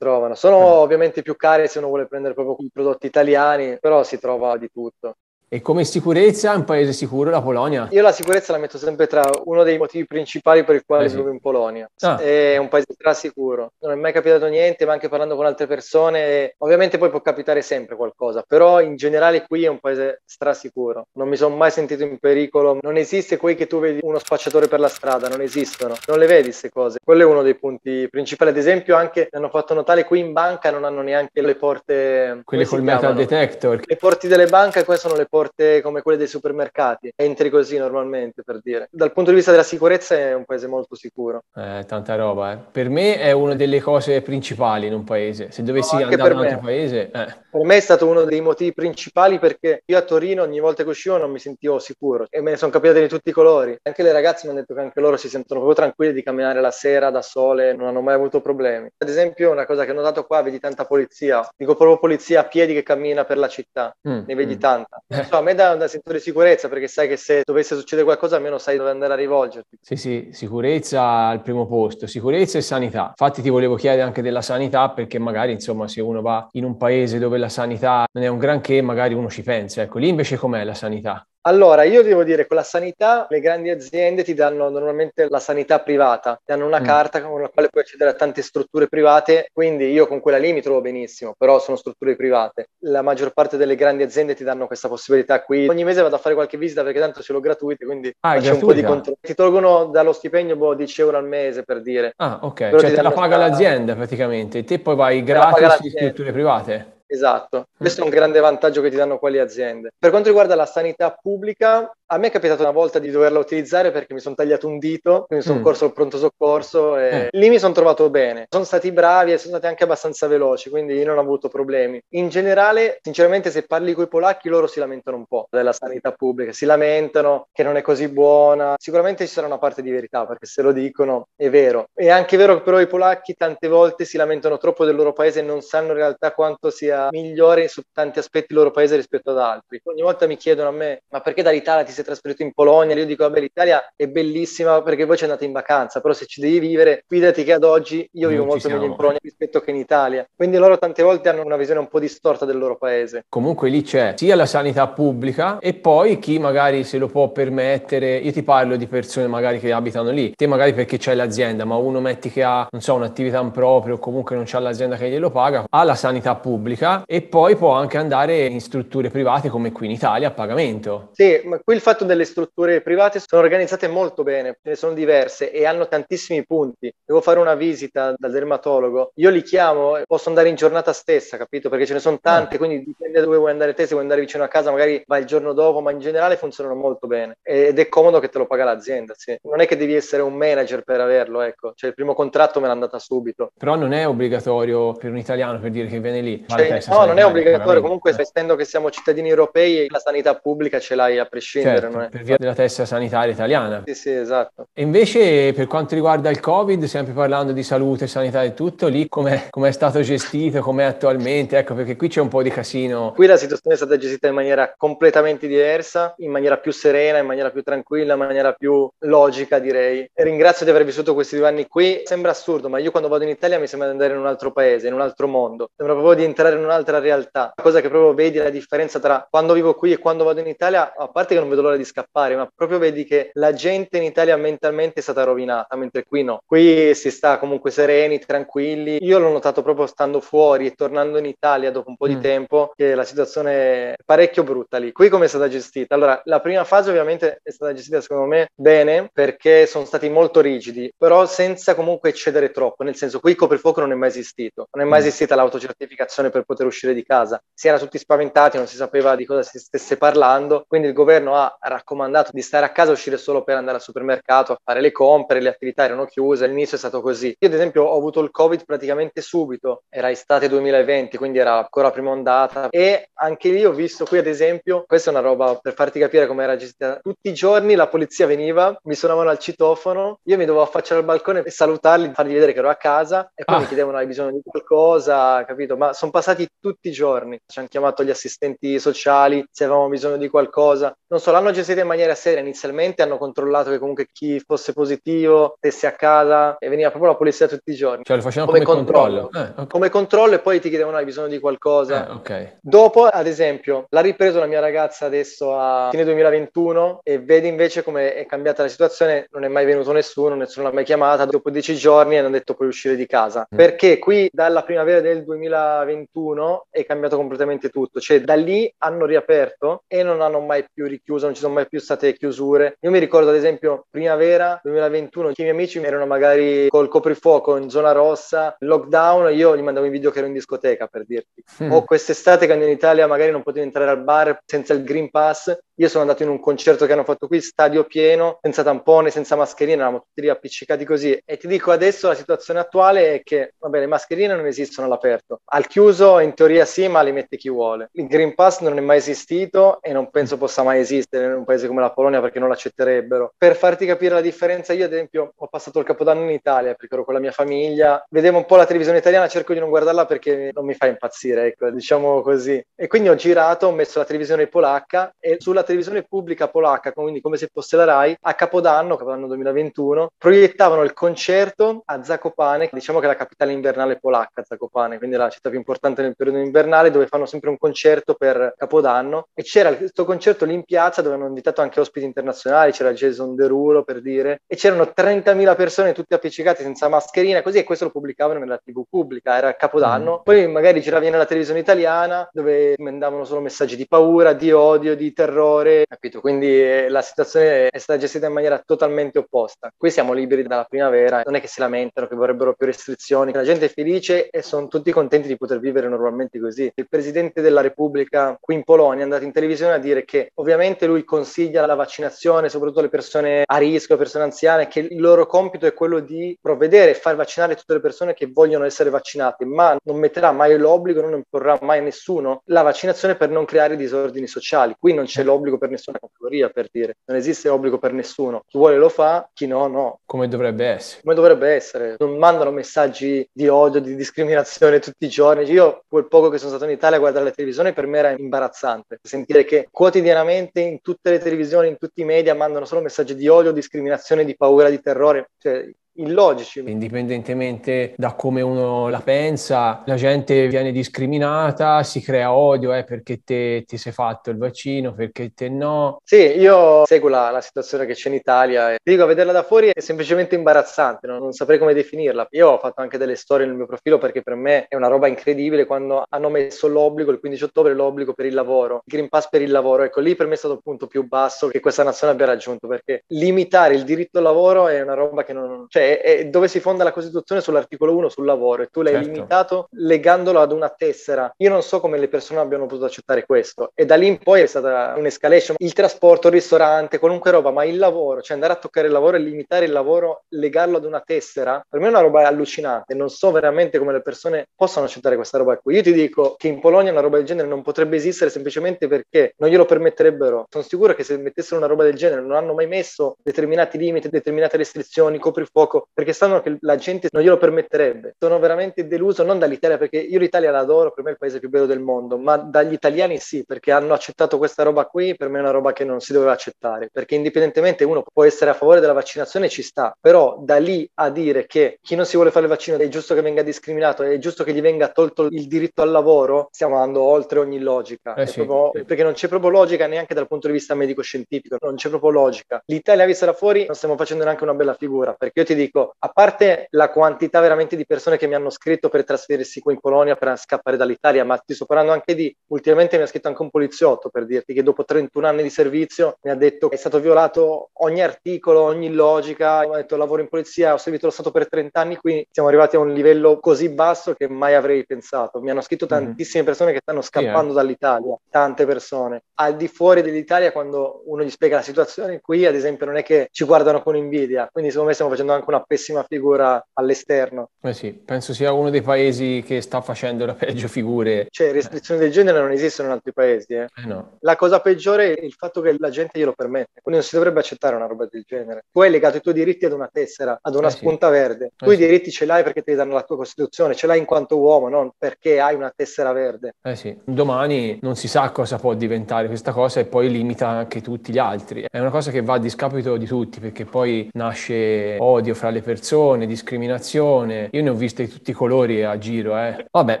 Sono ovviamente più cari se uno vuole prendere proprio i prodotti italiani, però si trova di tutto. E come sicurezza è un paese sicuro la Polonia? Io la sicurezza la metto sempre tra uno dei motivi principali per il quale vivo in Polonia. È un paese strasicuro. Non è mai capitato niente, ma anche parlando con altre persone, ovviamente poi può capitare sempre qualcosa, però in generale qui è un paese strasicuro. Non mi sono mai sentito in pericolo. Non esiste qui che tu vedi uno spacciatore per la strada, non esistono. Non le vedi queste cose. Quello è uno dei punti principali. Ad esempio anche mi hanno fatto notare qui in banca non hanno neanche le porte... Quelle col metal detector. Le porte delle banche qua sono le porte come quelle dei supermercati, entri così normalmente, per dire. Dal punto di vista della sicurezza è un paese molto sicuro. Tanta roba. Per me è una delle cose principali in un paese. Se dovessi andare in un altro paese... Per me è stato uno dei motivi principali perché io a Torino ogni volta che uscivo non mi sentivo sicuro e me ne sono capitate di tutti i colori. Anche le ragazze mi hanno detto che anche loro si sentono proprio tranquilli di camminare la sera da sole, non hanno mai avuto problemi. Ad esempio una cosa che ho notato qua, vedi tanta polizia, dico proprio polizia a piedi che cammina per la città, ne vedi tanta. A me dà un senso di sicurezza perché sai che se dovesse succedere qualcosa almeno sai dove andare a rivolgerti. Sì, sicurezza al primo posto, sicurezza e sanità. Infatti ti volevo chiedere anche della sanità perché magari insomma se uno va in un paese dove la sanità non è un granché magari uno ci pensa, ecco lì invece com'è la sanità? Allora, io devo dire, con la sanità, le grandi aziende ti danno normalmente la sanità privata, ti danno una carta con la quale puoi accedere a tante strutture private, quindi io con quella lì mi trovo benissimo, però sono strutture private. La maggior parte delle grandi aziende ti danno questa possibilità qui. Ogni mese vado a fare qualche visita perché tanto ce l'ho gratuita, quindi faccio un po' di controllo. Ti tolgono dallo stipendio 10 euro al mese, per dire. Ah, ok, però cioè te la paga l'azienda praticamente, e te poi vai gratis in strutture private? Esatto, questo è un grande vantaggio che ti danno quali aziende. Per quanto riguarda la sanità pubblica, a me è capitato una volta di doverla utilizzare perché mi sono tagliato un dito, quindi sono corso al pronto soccorso e lì mi sono trovato bene. Sono stati bravi e sono stati anche abbastanza veloci, quindi io non ho avuto problemi. In generale, sinceramente, se parli con i polacchi, loro si lamentano un po' della sanità pubblica, si lamentano che non è così buona. Sicuramente ci sarà una parte di verità, perché se lo dicono è vero. È anche vero che però i polacchi tante volte si lamentano troppo del loro paese e non sanno in realtà quanto sia migliore su tanti aspetti il loro paese rispetto ad altri. Ogni volta mi chiedono a me, ma perché dall'Italia ti sei trasferito in Polonia? Io dico, vabbè, l'Italia è bellissima perché voi ci andate in vacanza, però se ci devi vivere, fidati che ad oggi io vivo molto meglio in Polonia rispetto che in Italia. Quindi loro tante volte hanno una visione un po' distorta del loro paese. Comunque lì c'è sia la sanità pubblica e poi chi magari se lo può permettere, io ti parlo di persone magari che abitano lì, te magari perché c'hai l'azienda, ma uno metti che ha, non so, un'attività in proprio o comunque non c'ha l'azienda che glielo paga, ha la sanità pubblica e poi può anche andare in strutture private come qui in Italia a pagamento. Sì, ma qui il fatto delle strutture private sono organizzate molto bene, ce ne sono diverse e hanno tantissimi punti. Devo fare una visita dal dermatologo, io li chiamo, posso andare in giornata stessa, capito? Perché ce ne sono tante, quindi dipende da dove vuoi andare te, se vuoi andare vicino a casa magari vai il giorno dopo, ma in generale funzionano molto bene ed è comodo che te lo paga l'azienda, sì. Non è che devi essere un manager per averlo, ecco, cioè il primo contratto me l'ha andata subito. Però non è obbligatorio per un italiano per dire che viene lì. No, non è obbligatorio, comunque essendo che siamo cittadini europei la sanità pubblica ce l'hai a prescindere. Certo, non è... per via della tessera sanitaria italiana. Sì, esatto. E invece per quanto riguarda il Covid, sempre parlando di salute, sanità e tutto, lì com'è stato gestito, com'è attualmente? Ecco, perché qui c'è un po' di casino. Qui la situazione è stata gestita in maniera completamente diversa, in maniera più serena, in maniera più tranquilla, in maniera più logica, direi. E ringrazio di aver vissuto questi 2 anni qui. Sembra assurdo, ma io quando vado in Italia mi sembra di andare in un altro paese, in un altro mondo. Sembra proprio di entrare in un'altra realtà. La cosa che proprio vedi la differenza tra quando vivo qui e quando vado in Italia, a parte che non vedo l'ora di scappare, ma proprio vedi che la gente in Italia mentalmente è stata rovinata, mentre qui no. Qui si sta comunque sereni, tranquilli. Io l'ho notato proprio stando fuori e tornando in Italia dopo un po' di tempo, che la situazione è parecchio brutta lì. Qui come è stata gestita? Allora, la prima fase ovviamente è stata gestita secondo me bene, perché sono stati molto rigidi, però senza comunque eccedere troppo, nel senso qui il coprifuoco non è mai esistito, non è mai esistita l'autocertificazione per poter uscire di casa. Si era tutti spaventati, non si sapeva di cosa si stesse parlando, quindi il governo ha raccomandato di stare a casa, uscire solo per andare al supermercato a fare le compere, le attività erano chiuse, all'inizio è stato così. Io ad esempio ho avuto il Covid praticamente subito, era estate 2020, quindi era ancora prima ondata e anche lì ho visto qui ad esempio, questa è una roba per farti capire come era gestita, tutti i giorni la polizia veniva, mi suonavano al citofono, io mi dovevo affacciare al balcone e salutarli, fargli vedere che ero a casa e poi mi chiedevano hai bisogno di qualcosa, capito? Ma sono passati tutti i giorni, ci hanno chiamato gli assistenti sociali se avevamo bisogno di qualcosa, non so, l'hanno gestita in maniera seria, inizialmente hanno controllato che comunque chi fosse positivo stesse a casa e veniva proprio la polizia tutti i giorni. Cioè lo facevano come controllo? Okay. Come controllo e poi ti chiedevano hai bisogno di qualcosa. Okay. Dopo, ad esempio, l'ha ripreso la mia ragazza adesso a fine 2021 e vedi invece come è cambiata la situazione, non è mai venuto nessuno l'ha mai chiamata, dopo 10 giorni hanno detto puoi uscire di casa, perché qui dalla primavera del 2021 è cambiato completamente tutto, cioè da lì hanno riaperto e non hanno mai più richiuso, non ci sono mai più state chiusure. Io mi ricordo ad esempio primavera 2021 che i miei amici erano magari col coprifuoco in zona rossa, lockdown, io gli mandavo i video che ero in discoteca per dirti. O quest'estate quando in Italia magari non potevi entrare al bar senza il Green Pass, io sono andato in un concerto che hanno fatto qui, stadio pieno, senza tampone, senza mascherine, eravamo tutti lì appiccicati così. E ti dico adesso la situazione attuale è che, vabbè, le mascherine non esistono all'aperto. Al chiuso in teoria sì, ma li mette chi vuole. Il Green Pass non è mai esistito e non penso possa mai esistere in un paese come la Polonia perché non l'accetterebbero. Per farti capire la differenza, io ad esempio ho passato il Capodanno in Italia perché ero con la mia famiglia, vedevo un po' la televisione italiana, cerco di non guardarla perché non mi fa impazzire, ecco, diciamo così. E quindi ho girato, ho messo la televisione polacca e sulla televisione pubblica polacca, quindi come se fosse la Rai, a Capodanno 2021, proiettavano il concerto a Zakopane, diciamo che è la capitale invernale polacca, Zakopane, quindi è la città più importante nel periodo invernale, dove fanno sempre un concerto per Capodanno, e c'era questo concerto lì in piazza dove hanno invitato anche ospiti internazionali, c'era Jason Derulo per dire, e c'erano 30.000 persone tutte appiccicate senza mascherina, così, e questo lo pubblicavano nella TV pubblica, era Capodanno. Poi magari giravi nella televisione italiana dove mandavano solo messaggi di paura, di odio, di terrore, terrore, capito? Quindi la situazione è stata gestita in maniera totalmente opposta. Qui siamo liberi dalla primavera, non è che si lamentano, che vorrebbero più restrizioni, la gente è felice e sono tutti contenti di poter vivere normalmente così. Il Presidente della Repubblica qui in Polonia è andato in televisione a dire che ovviamente lui consiglia la vaccinazione, soprattutto alle persone a rischio, persone anziane, che il loro compito è quello di provvedere e far vaccinare tutte le persone che vogliono essere vaccinate, ma non metterà mai l'obbligo, non imporrà mai a nessuno la vaccinazione per non creare disordini sociali. Qui non c'è l'obbligo per nessuna categoria, per dire, non esiste obbligo per nessuno. Chi vuole lo fa, chi no, no. Come dovrebbe essere. Come dovrebbe essere. Non mandano messaggi di odio, di discriminazione tutti i giorni. Io, quel poco che sono stato in Italia a guardare la televisione, per me era imbarazzante. Sentire che quotidianamente in tutte le televisioni, in tutti i media, mandano solo messaggi di odio, discriminazione, di paura, di terrore. Cioè, illogici. Indipendentemente da come uno la pensa, la gente viene discriminata, si crea odio, perché te ti sei fatto il vaccino, perché te no. Sì, io seguo la situazione che c'è in Italia e dico, a vederla da fuori è semplicemente imbarazzante, non saprei come definirla. Io ho fatto anche delle storie nel mio profilo perché per me è una roba incredibile quando hanno messo l'obbligo, il 15 ottobre, l'obbligo per il lavoro, il Green Pass per il lavoro. Ecco, lì per me è stato il punto più basso che questa nazione abbia raggiunto, perché limitare il diritto al lavoro è una roba che non... Cioè, è dove si fonda la Costituzione sull'articolo 1 sul lavoro e tu l'hai limitato legandolo ad una tessera. Io non so come le persone abbiano potuto accettare questo e da lì in poi è stata un'escalation, il trasporto, il ristorante, qualunque roba, ma il lavoro, cioè andare a toccare il lavoro e limitare il lavoro, legarlo ad una tessera, per me è una roba allucinante. Non so veramente come le persone possano accettare questa roba qui. Io ti dico che in Polonia una roba del genere non potrebbe esistere semplicemente perché non glielo permetterebbero. Sono sicuro che se mettessero una roba del genere non hanno mai messo determinati limiti, determinate restrizioni, coprifuoco, perché sanno che la gente non glielo permetterebbe. Sono veramente deluso, non dall'Italia, perché io l'Italia l'adoro, per me è il paese più bello del mondo, ma dagli italiani sì, perché hanno accettato questa roba qui. Per me è una roba che non si doveva accettare, perché indipendentemente uno può essere a favore della vaccinazione, ci sta, però da lì a dire che chi non si vuole fare il vaccino è giusto che venga discriminato, è giusto che gli venga tolto il diritto al lavoro, stiamo andando oltre ogni logica. Sì. Perché non c'è proprio logica neanche dal punto di vista medico-scientifico, non c'è proprio logica. L'Italia vista da fuori non stiamo facendo neanche una bella figura, perché io ti dico, a parte la quantità veramente di persone che mi hanno scritto per trasferirsi qui in Polonia, per scappare dall'Italia, ma ti sto parlando anche di, ultimamente mi ha scritto anche un poliziotto per dirti che dopo 31 anni di servizio mi ha detto che è stato violato ogni articolo, ogni logica. Mi ha detto lavoro in polizia, ho servito lo Stato per 30 anni, quindi siamo arrivati a un livello così basso che mai avrei pensato. Mi hanno scritto tantissime persone che stanno scappando dall'Italia, tante persone. Al di fuori dell'Italia, quando uno gli spiega la situazione qui, ad esempio, non è che ci guardano con invidia, quindi secondo me stiamo facendo anche una pessima figura all'esterno. Sì, penso sia uno dei paesi che sta facendo la peggio figure. Cioè, restrizioni del genere non esistono in altri paesi. No. La cosa peggiore è il fatto che la gente glielo permette, quindi non si dovrebbe accettare una roba del genere. Tu hai legato i tuoi diritti ad una tessera, ad una spunta verde. Tu i diritti ce l'hai perché ti danno la tua Costituzione, ce l'hai in quanto uomo, non perché hai una tessera verde. Sì, domani non si sa cosa può diventare questa cosa e poi limita anche tutti gli altri. È una cosa che va a discapito di tutti, perché poi nasce odio fra le persone, discriminazione. Io ne ho viste di tutti i colori a giro, Vabbè,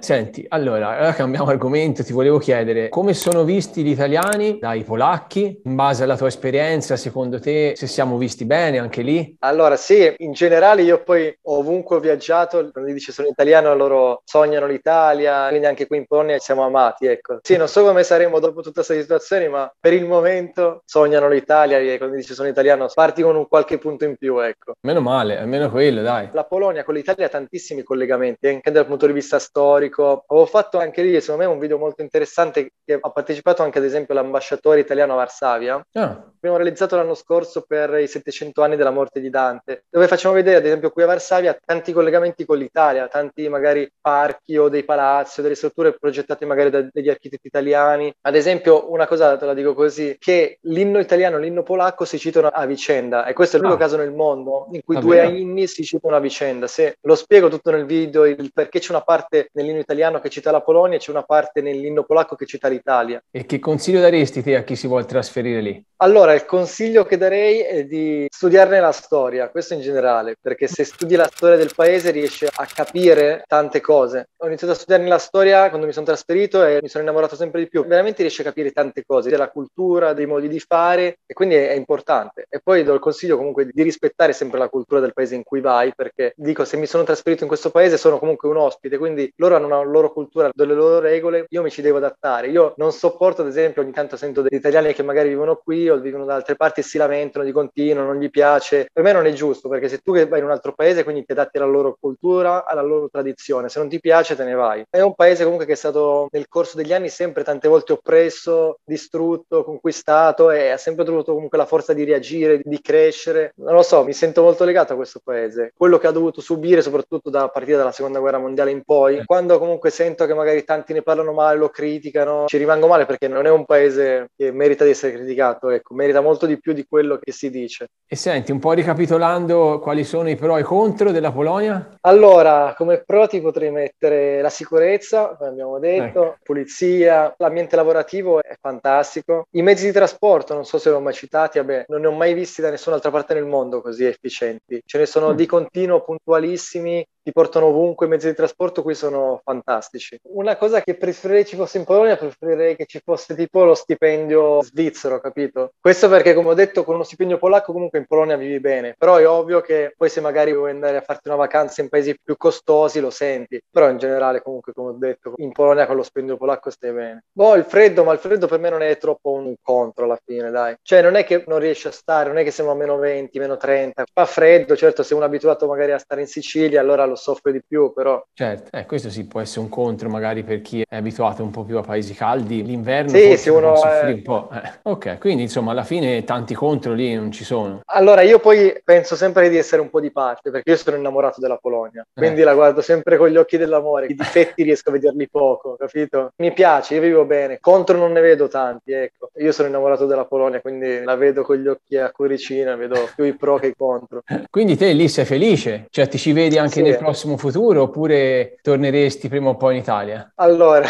senti, allora cambiamo argomento. Ti volevo chiedere come sono visti gli italiani dai polacchi, in base alla tua esperienza, secondo te, se siamo visti bene anche lì? Allora sì, in generale io poi ovunque ho viaggiato, quando dice sono italiano loro sognano l'Italia, quindi anche qui in Polonia siamo amati, ecco. Sì, non so come saremo dopo tutte queste situazioni, ma per il momento sognano l'Italia e quando dice sono italiano parti con un qualche punto in più, ecco. Meno male, almeno quello, dai. La Polonia con l'Italia ha tantissimi collegamenti, anche dal punto di vista storico. Avevo fatto anche lì, secondo me, un video molto interessante che ha partecipato anche ad esempio l'ambasciatore italiano a Varsavia. Abbiamo realizzato l'anno scorso per i 700 anni della morte di Dante, dove facciamo vedere ad esempio qui a Varsavia tanti collegamenti con l'Italia, tanti magari parchi o dei palazzi o delle strutture progettate magari degli architetti italiani. Ad esempio una cosa, te la dico così, che l'inno italiano e l'inno polacco si citano a vicenda e questo è l'unico caso nel mondo in cui due inni si citano a vicenda. Se lo spiego tutto nel video, il perché c'è una parte nell'inno italiano che cita la Polonia e c'è una parte nell'inno polacco che cita l'Italia. E che consiglio daresti te a chi si vuole trasferire lì? Allora, il consiglio che darei è di studiarne la storia, questo in generale, perché se studi la storia del paese riesci a capire tante cose. Ho iniziato a studiarne la storia quando mi sono trasferito e mi sono innamorato sempre di più. Veramente riesci a capire tante cose, della cultura, dei modi di fare, e quindi è importante. E poi do il consiglio comunque di rispettare sempre la cultura del paese in cui vai, perché dico, se mi sono trasferito in questo paese sono comunque un ospite, quindi loro hanno una loro cultura, delle loro regole, io mi ci devo adattare. Io non sopporto, ad esempio, ogni tanto sento degli italiani che magari vivono qui o vivono da altre parti e si lamentano di continuo, non gli piace. Per me non è giusto, perché se tu vai in un altro paese, quindi ti adatti alla loro cultura, alla loro tradizione, se non ti piace te ne vai. È un paese comunque che è stato nel corso degli anni sempre tante volte oppresso, distrutto, conquistato, e ha sempre avuto comunque la forza di reagire, di crescere. Non lo so, mi sento molto legato a questo paese. Quello che ha dovuto subire, soprattutto da partire dalla seconda guerra mondiale in poi, quando comunque sento che magari tanti ne parlano male, lo criticano, ci rimango male, perché non è un paese che merita di essere criticato, ecco, merita molto di più di quello che si dice. E senti, un po' ricapitolando, quali sono i pro e i contro della Polonia? Allora, come pro ti potrei mettere la sicurezza, come abbiamo detto, pulizia, l'ambiente lavorativo è fantastico, i mezzi di trasporto, non so se l'ho mai citati, vabbè, non ne ho mai visti da nessun'altra parte nel mondo così efficienti, ce ne sono di continuo, puntualissimi, ti portano ovunque, i mezzi di trasporto qui sono fantastici. Una cosa che preferirei ci fosse in Polonia, preferirei che ci fosse tipo lo stipendio svizzero, capito? Questo perché, come ho detto, con uno stipendio polacco comunque in Polonia vivi bene, però è ovvio che poi se magari vuoi andare a farti una vacanza in paesi più costosi lo senti, però in generale comunque, come ho detto, in Polonia con lo stipendio polacco stai bene. Boh, il freddo, ma il freddo per me non è troppo un contro alla fine, dai. Cioè non è che non riesci a stare, non è che siamo a meno 20, meno 30, fa freddo, certo se uno è abituato magari a stare in Sicilia allora lo soffre di più, però... Certo, questo sì può essere un contro magari per chi è abituato un po' più a paesi caldi, l'inverno Sì, forse se lo può uno... soffrire un po'. Ok, quindi insomma alla fine tanti contro lì non ci sono. Allora, io poi penso sempre di essere un po' di parte, perché io sono innamorato della Polonia, quindi la guardo sempre con gli occhi dell'amore, i difetti riesco a vederli poco, capito? Mi piace, io vivo bene, contro non ne vedo tanti, ecco. Io sono innamorato della Polonia, quindi la vedo con gli occhi a cuoricina, vedo più i pro che i contro. Quindi te lì sei felice? Cioè ti ci vedi anche Sì. nel prossimo futuro oppure torneresti prima o poi in Italia? Allora,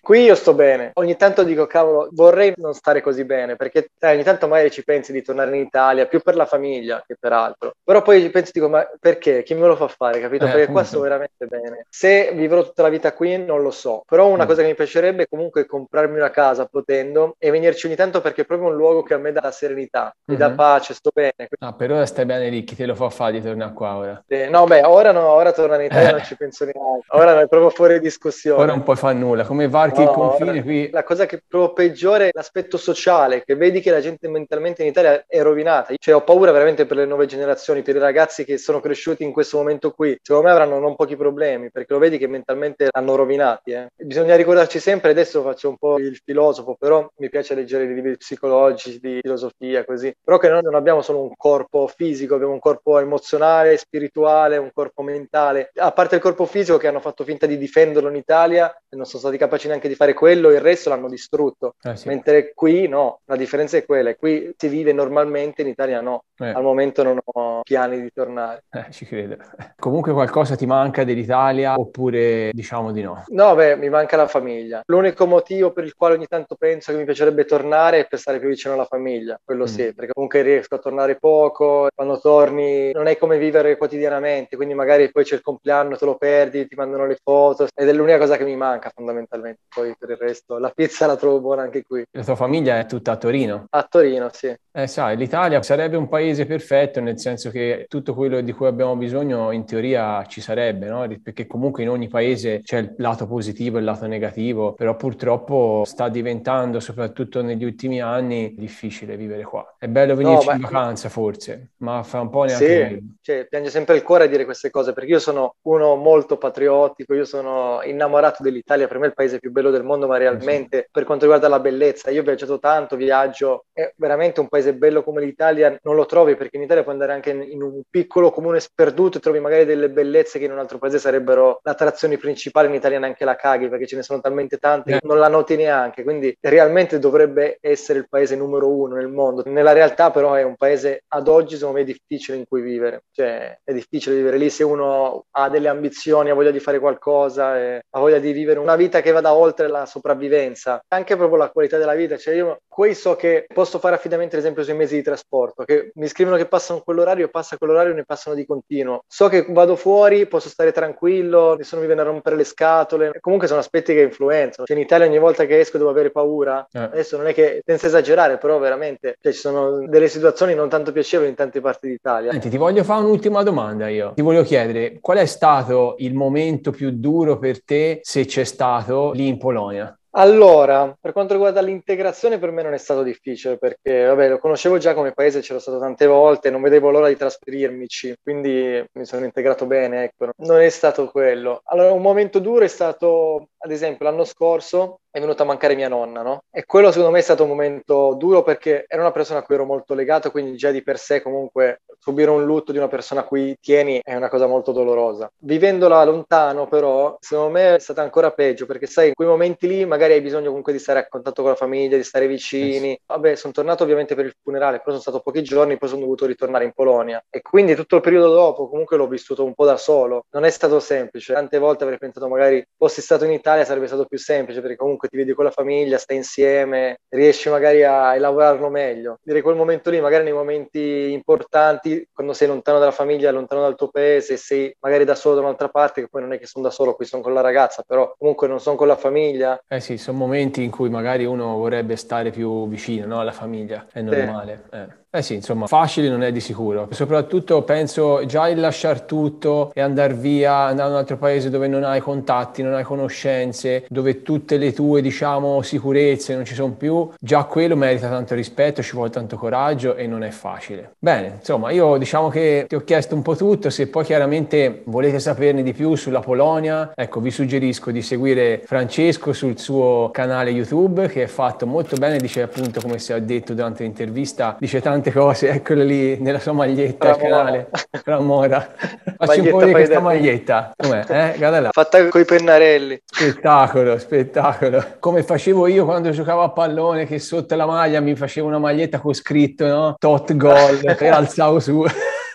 qui io sto bene. Ogni tanto dico, cavolo, vorrei non stare così bene, perché ogni tanto magari ci pensi di tornare in Italia, più per la famiglia che per altro. Però poi penso, dico, ma perché? Chi me lo fa fare, capito? Perché qua sto Appunto. veramente bene. Se vivrò tutta la vita qui, non lo so. Però una cosa che mi piacerebbe comunque è comprarmi una casa, potendo, e venirci ogni tanto perché è proprio un luogo che a me dà serenità, mi dà pace, sto bene. Ah, per ora stai bene lì, chi te lo fa fare di tornare qua ora? No, beh, ora no, ora tornare in Italia non ci penso neanche. Ora è proprio fuori discussione. Ora non puoi fare nulla, come varchi il No, confine qui. la cosa che proprio peggiore è l'aspetto sociale, che vedi che la gente mentalmente in Italia è rovinata. Cioè, ho paura veramente per le nuove generazioni, per i ragazzi che sono cresciuti in questo momento qui. Secondo me avranno non pochi problemi, perché lo vedi che mentalmente hanno rovinati. Bisogna ricordarci sempre, adesso faccio un po' il filosofo, però mi piace leggere i libri psicologici, di filosofia, così. Però che noi non abbiamo solo un corpo fisico, abbiamo un corpo emozionale, spirituale, un corpo mentale. A parte il corpo fisico che hanno fatto finta di difenderlo in Italia, e non sono stati capaci neanche di fare quello, il resto l'hanno distrutto. Sì. Mentre qui no, la differenza è quella, qui si vive normalmente, in Italia no. Al momento non ho piani di tornare. Ci credo. Comunque qualcosa ti manca dell'Italia oppure diciamo di no? No, beh, mi manca la famiglia. L'unico motivo per il quale ogni tanto penso che mi piacerebbe tornare è per stare più vicino alla famiglia, quello sì, perché comunque riesco a tornare poco, quando torni non è come vivere quotidianamente, quindi magari poi c'è il compleanno, te lo perdi, ti mandano le foto, ed è l'unica cosa che mi manca fondamentalmente. Poi per il resto la pizza la trovo buona anche qui. La tua famiglia è tutta a Torino? A Torino, sì. Sai, l'Italia sarebbe un paese perfetto, nel senso che tutto quello di cui abbiamo bisogno in teoria ci sarebbe, no? Perché comunque in ogni paese c'è il lato positivo e il lato negativo, però purtroppo sta diventando, soprattutto negli ultimi anni, difficile vivere qua. È bello venirci in vacanza forse, ma fa un po' neanche quello. Cioè, piange sempre il cuore a dire queste cose, perché io sono uno molto patriottico, io sono innamorato dell'Italia, per me è il paese più bello del mondo, ma realmente per quanto riguarda la bellezza, io ho viaggiato tanto, viaggio, è veramente un paese bello come l'Italia, non lo trovi, perché in Italia puoi andare anche in un piccolo comune sperduto e trovi magari delle bellezze che in un altro paese sarebbero l'attrazione principale, in Italia neanche la caghi, perché ce ne sono talmente tante che non la noti neanche, quindi realmente dovrebbe essere il paese numero uno nel mondo. Nella realtà però è un paese ad oggi secondo me difficile in cui vivere, cioè è difficile vivere lì se uno ha delle ambizioni, ha voglia di fare qualcosa, ha voglia di vivere una vita che vada oltre la sopravvivenza, anche proprio la qualità della vita. Cioè io qui so che posso fare affidamento ad esempio sui mezzi di trasporto, che mi scrivono che passano quell'orario, passa quell'orario, ne passano di continuo. So che vado fuori, posso stare tranquillo, nessuno mi viene a rompere le scatole. Comunque sono aspetti che influenzano. Cioè, in Italia ogni volta che esco devo avere paura. Adesso non è che senza esagerare, però veramente ci sono delle situazioni non tanto piacevoli in tante parti d'Italia. Senti, ti voglio fare un'ultima domanda io. Ti voglio chiedere, qual è stato il momento più duro per te, se c'è stato, lì in Polonia? Allora, per quanto riguarda l'integrazione, per me non è stato difficile perché, vabbè, lo conoscevo già come paese, c'ero stato tante volte, non vedevo l'ora di trasferirmici, quindi mi sono integrato bene, ecco. Non è stato quello. Allora, un momento duro è stato, ad esempio, l'anno scorso è venuta a mancare mia nonna, no? E quello secondo me è stato un momento duro perché era una persona a cui ero molto legato, quindi già di per sé comunque subire un lutto di una persona a cui tieni è una cosa molto dolorosa. Vivendola lontano, però, secondo me è stata ancora peggio perché, sai, in quei momenti lì magari hai bisogno comunque di stare a contatto con la famiglia, di stare vicini. Vabbè, sono tornato ovviamente per il funerale, però sono stato pochi giorni, poi sono dovuto ritornare in Polonia. E quindi tutto il periodo dopo comunque l'ho vissuto un po' da solo. Non è stato semplice. Tante volte avrei pensato magari fossi stato in Italia sarebbe stato più semplice perché comunque ti vedi con la famiglia, stai insieme, riesci magari a elaborarlo meglio. Direi quel momento lì, magari nei momenti importanti, quando sei lontano dalla famiglia, lontano dal tuo paese, sei magari da solo da un'altra parte, che poi non è che sono da solo, qui sono con la ragazza, però comunque non sono con la famiglia. Sì, sono momenti in cui magari uno vorrebbe stare più vicino, no, alla famiglia, è normale. Sì, insomma, facile non è di sicuro. Soprattutto penso già il lasciar tutto e andare via, andare in un altro paese dove non hai contatti, non hai conoscenze, dove tutte le tue, diciamo, sicurezze non ci sono più, già quello merita tanto rispetto, ci vuole tanto coraggio e non è facile. Bene, insomma, io diciamo che ti ho chiesto un po' tutto, se poi chiaramente volete saperne di più sulla Polonia, ecco, vi suggerisco di seguire Francesco sul suo canale YouTube, che è fatto molto bene, dice appunto, come si è detto durante l'intervista, dice tante cose, eccole lì nella sua maglietta al canale, Ramora. Facci un po' vedere questa maglietta, com'è? Guarda là. Fatta coi pennarelli. Spettacolo, spettacolo. Come facevo io quando giocavo a pallone, che sotto la maglia mi facevo una maglietta con scritto, no? Tot goal, e alzavo su.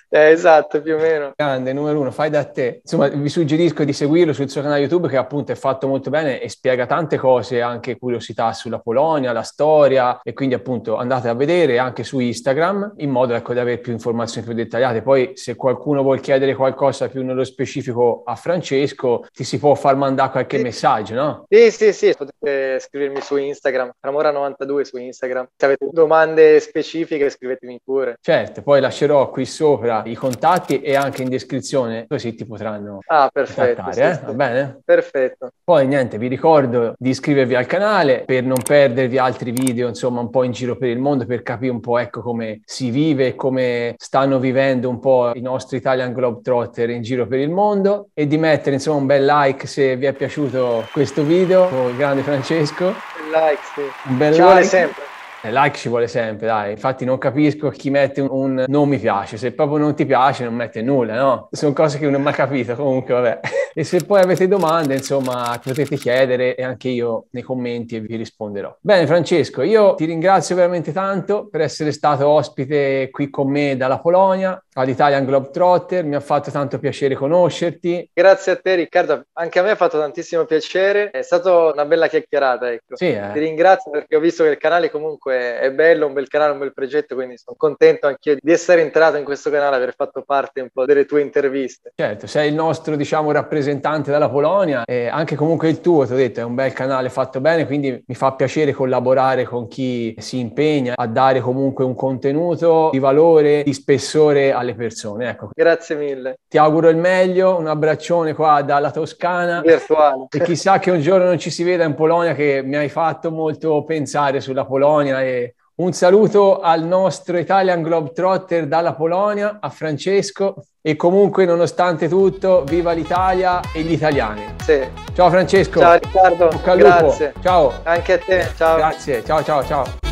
Esatto, più o meno. Grande, numero uno, fai da te. Insomma, vi suggerisco di seguirlo sul suo canale YouTube, che appunto è fatto molto bene e spiega tante cose, anche curiosità sulla Polonia, la storia, e quindi appunto andate a vedere anche su Instagram, in modo, ecco, di avere più informazioni più dettagliate. Poi se qualcuno vuol chiedere qualcosa più nello specifico a Francesco, ti si può far mandare qualche messaggio, no? Sì, potete scrivermi su Instagram, Ramora92 su Instagram. Se avete domande specifiche scrivetemi pure. Certo, poi lascerò qui sopra i contatti e anche in descrizione, così ti potranno perfetto, sì. Va bene? Perfetto. Poi niente, vi ricordo di iscrivervi al canale per non perdervi altri video, insomma, un po' in giro per il mondo, per capire un po', ecco, come si vive e come stanno vivendo un po' i nostri Italian Globetrotter in giro per il mondo, e di mettere, insomma, un bel like se vi è piaciuto questo video con il grande Francesco. Un like, sì. Un bel like. Vuole sempre. Like ci vuole sempre, dai. Infatti non capisco chi mette un non mi piace. Se proprio non ti piace non mette nulla, no? Sono cose che non ho mai capito, comunque vabbè. E se poi avete domande, insomma, potete chiedere e anche io nei commenti vi risponderò. Bene Francesco, io ti ringrazio veramente tanto per essere stato ospite qui con me dalla Polonia ad Italian Globetrotter, mi ha fatto tanto piacere conoscerti. Grazie a te Riccardo, anche a me ha fatto tantissimo piacere, è stata una bella chiacchierata, ecco. Sì, Ti ringrazio perché ho visto che il canale comunque è bello, un bel canale, un bel progetto, quindi sono contento anch'io di essere entrato in questo canale, aver fatto parte un po' delle tue interviste. Certo, sei il nostro, diciamo, rappresentante dalla Polonia e anche comunque il tuo, ti ho detto, è un bel canale fatto bene, quindi mi fa piacere collaborare con chi si impegna a dare comunque un contenuto di valore, di spessore alle persone, ecco. Grazie mille. Ti auguro il meglio, un abbraccione qua dalla Toscana. Virtuale. E chissà che un giorno non ci si veda in Polonia, che mi hai fatto molto pensare sulla Polonia. E un saluto al nostro Italian Globetrotter dalla Polonia, a Francesco. E comunque, nonostante tutto, viva l'Italia e gli italiani. Sì. Ciao Francesco. Ciao Riccardo. Bocca al lupo. Grazie. Ciao. Anche a te. Ciao. Grazie. Ciao.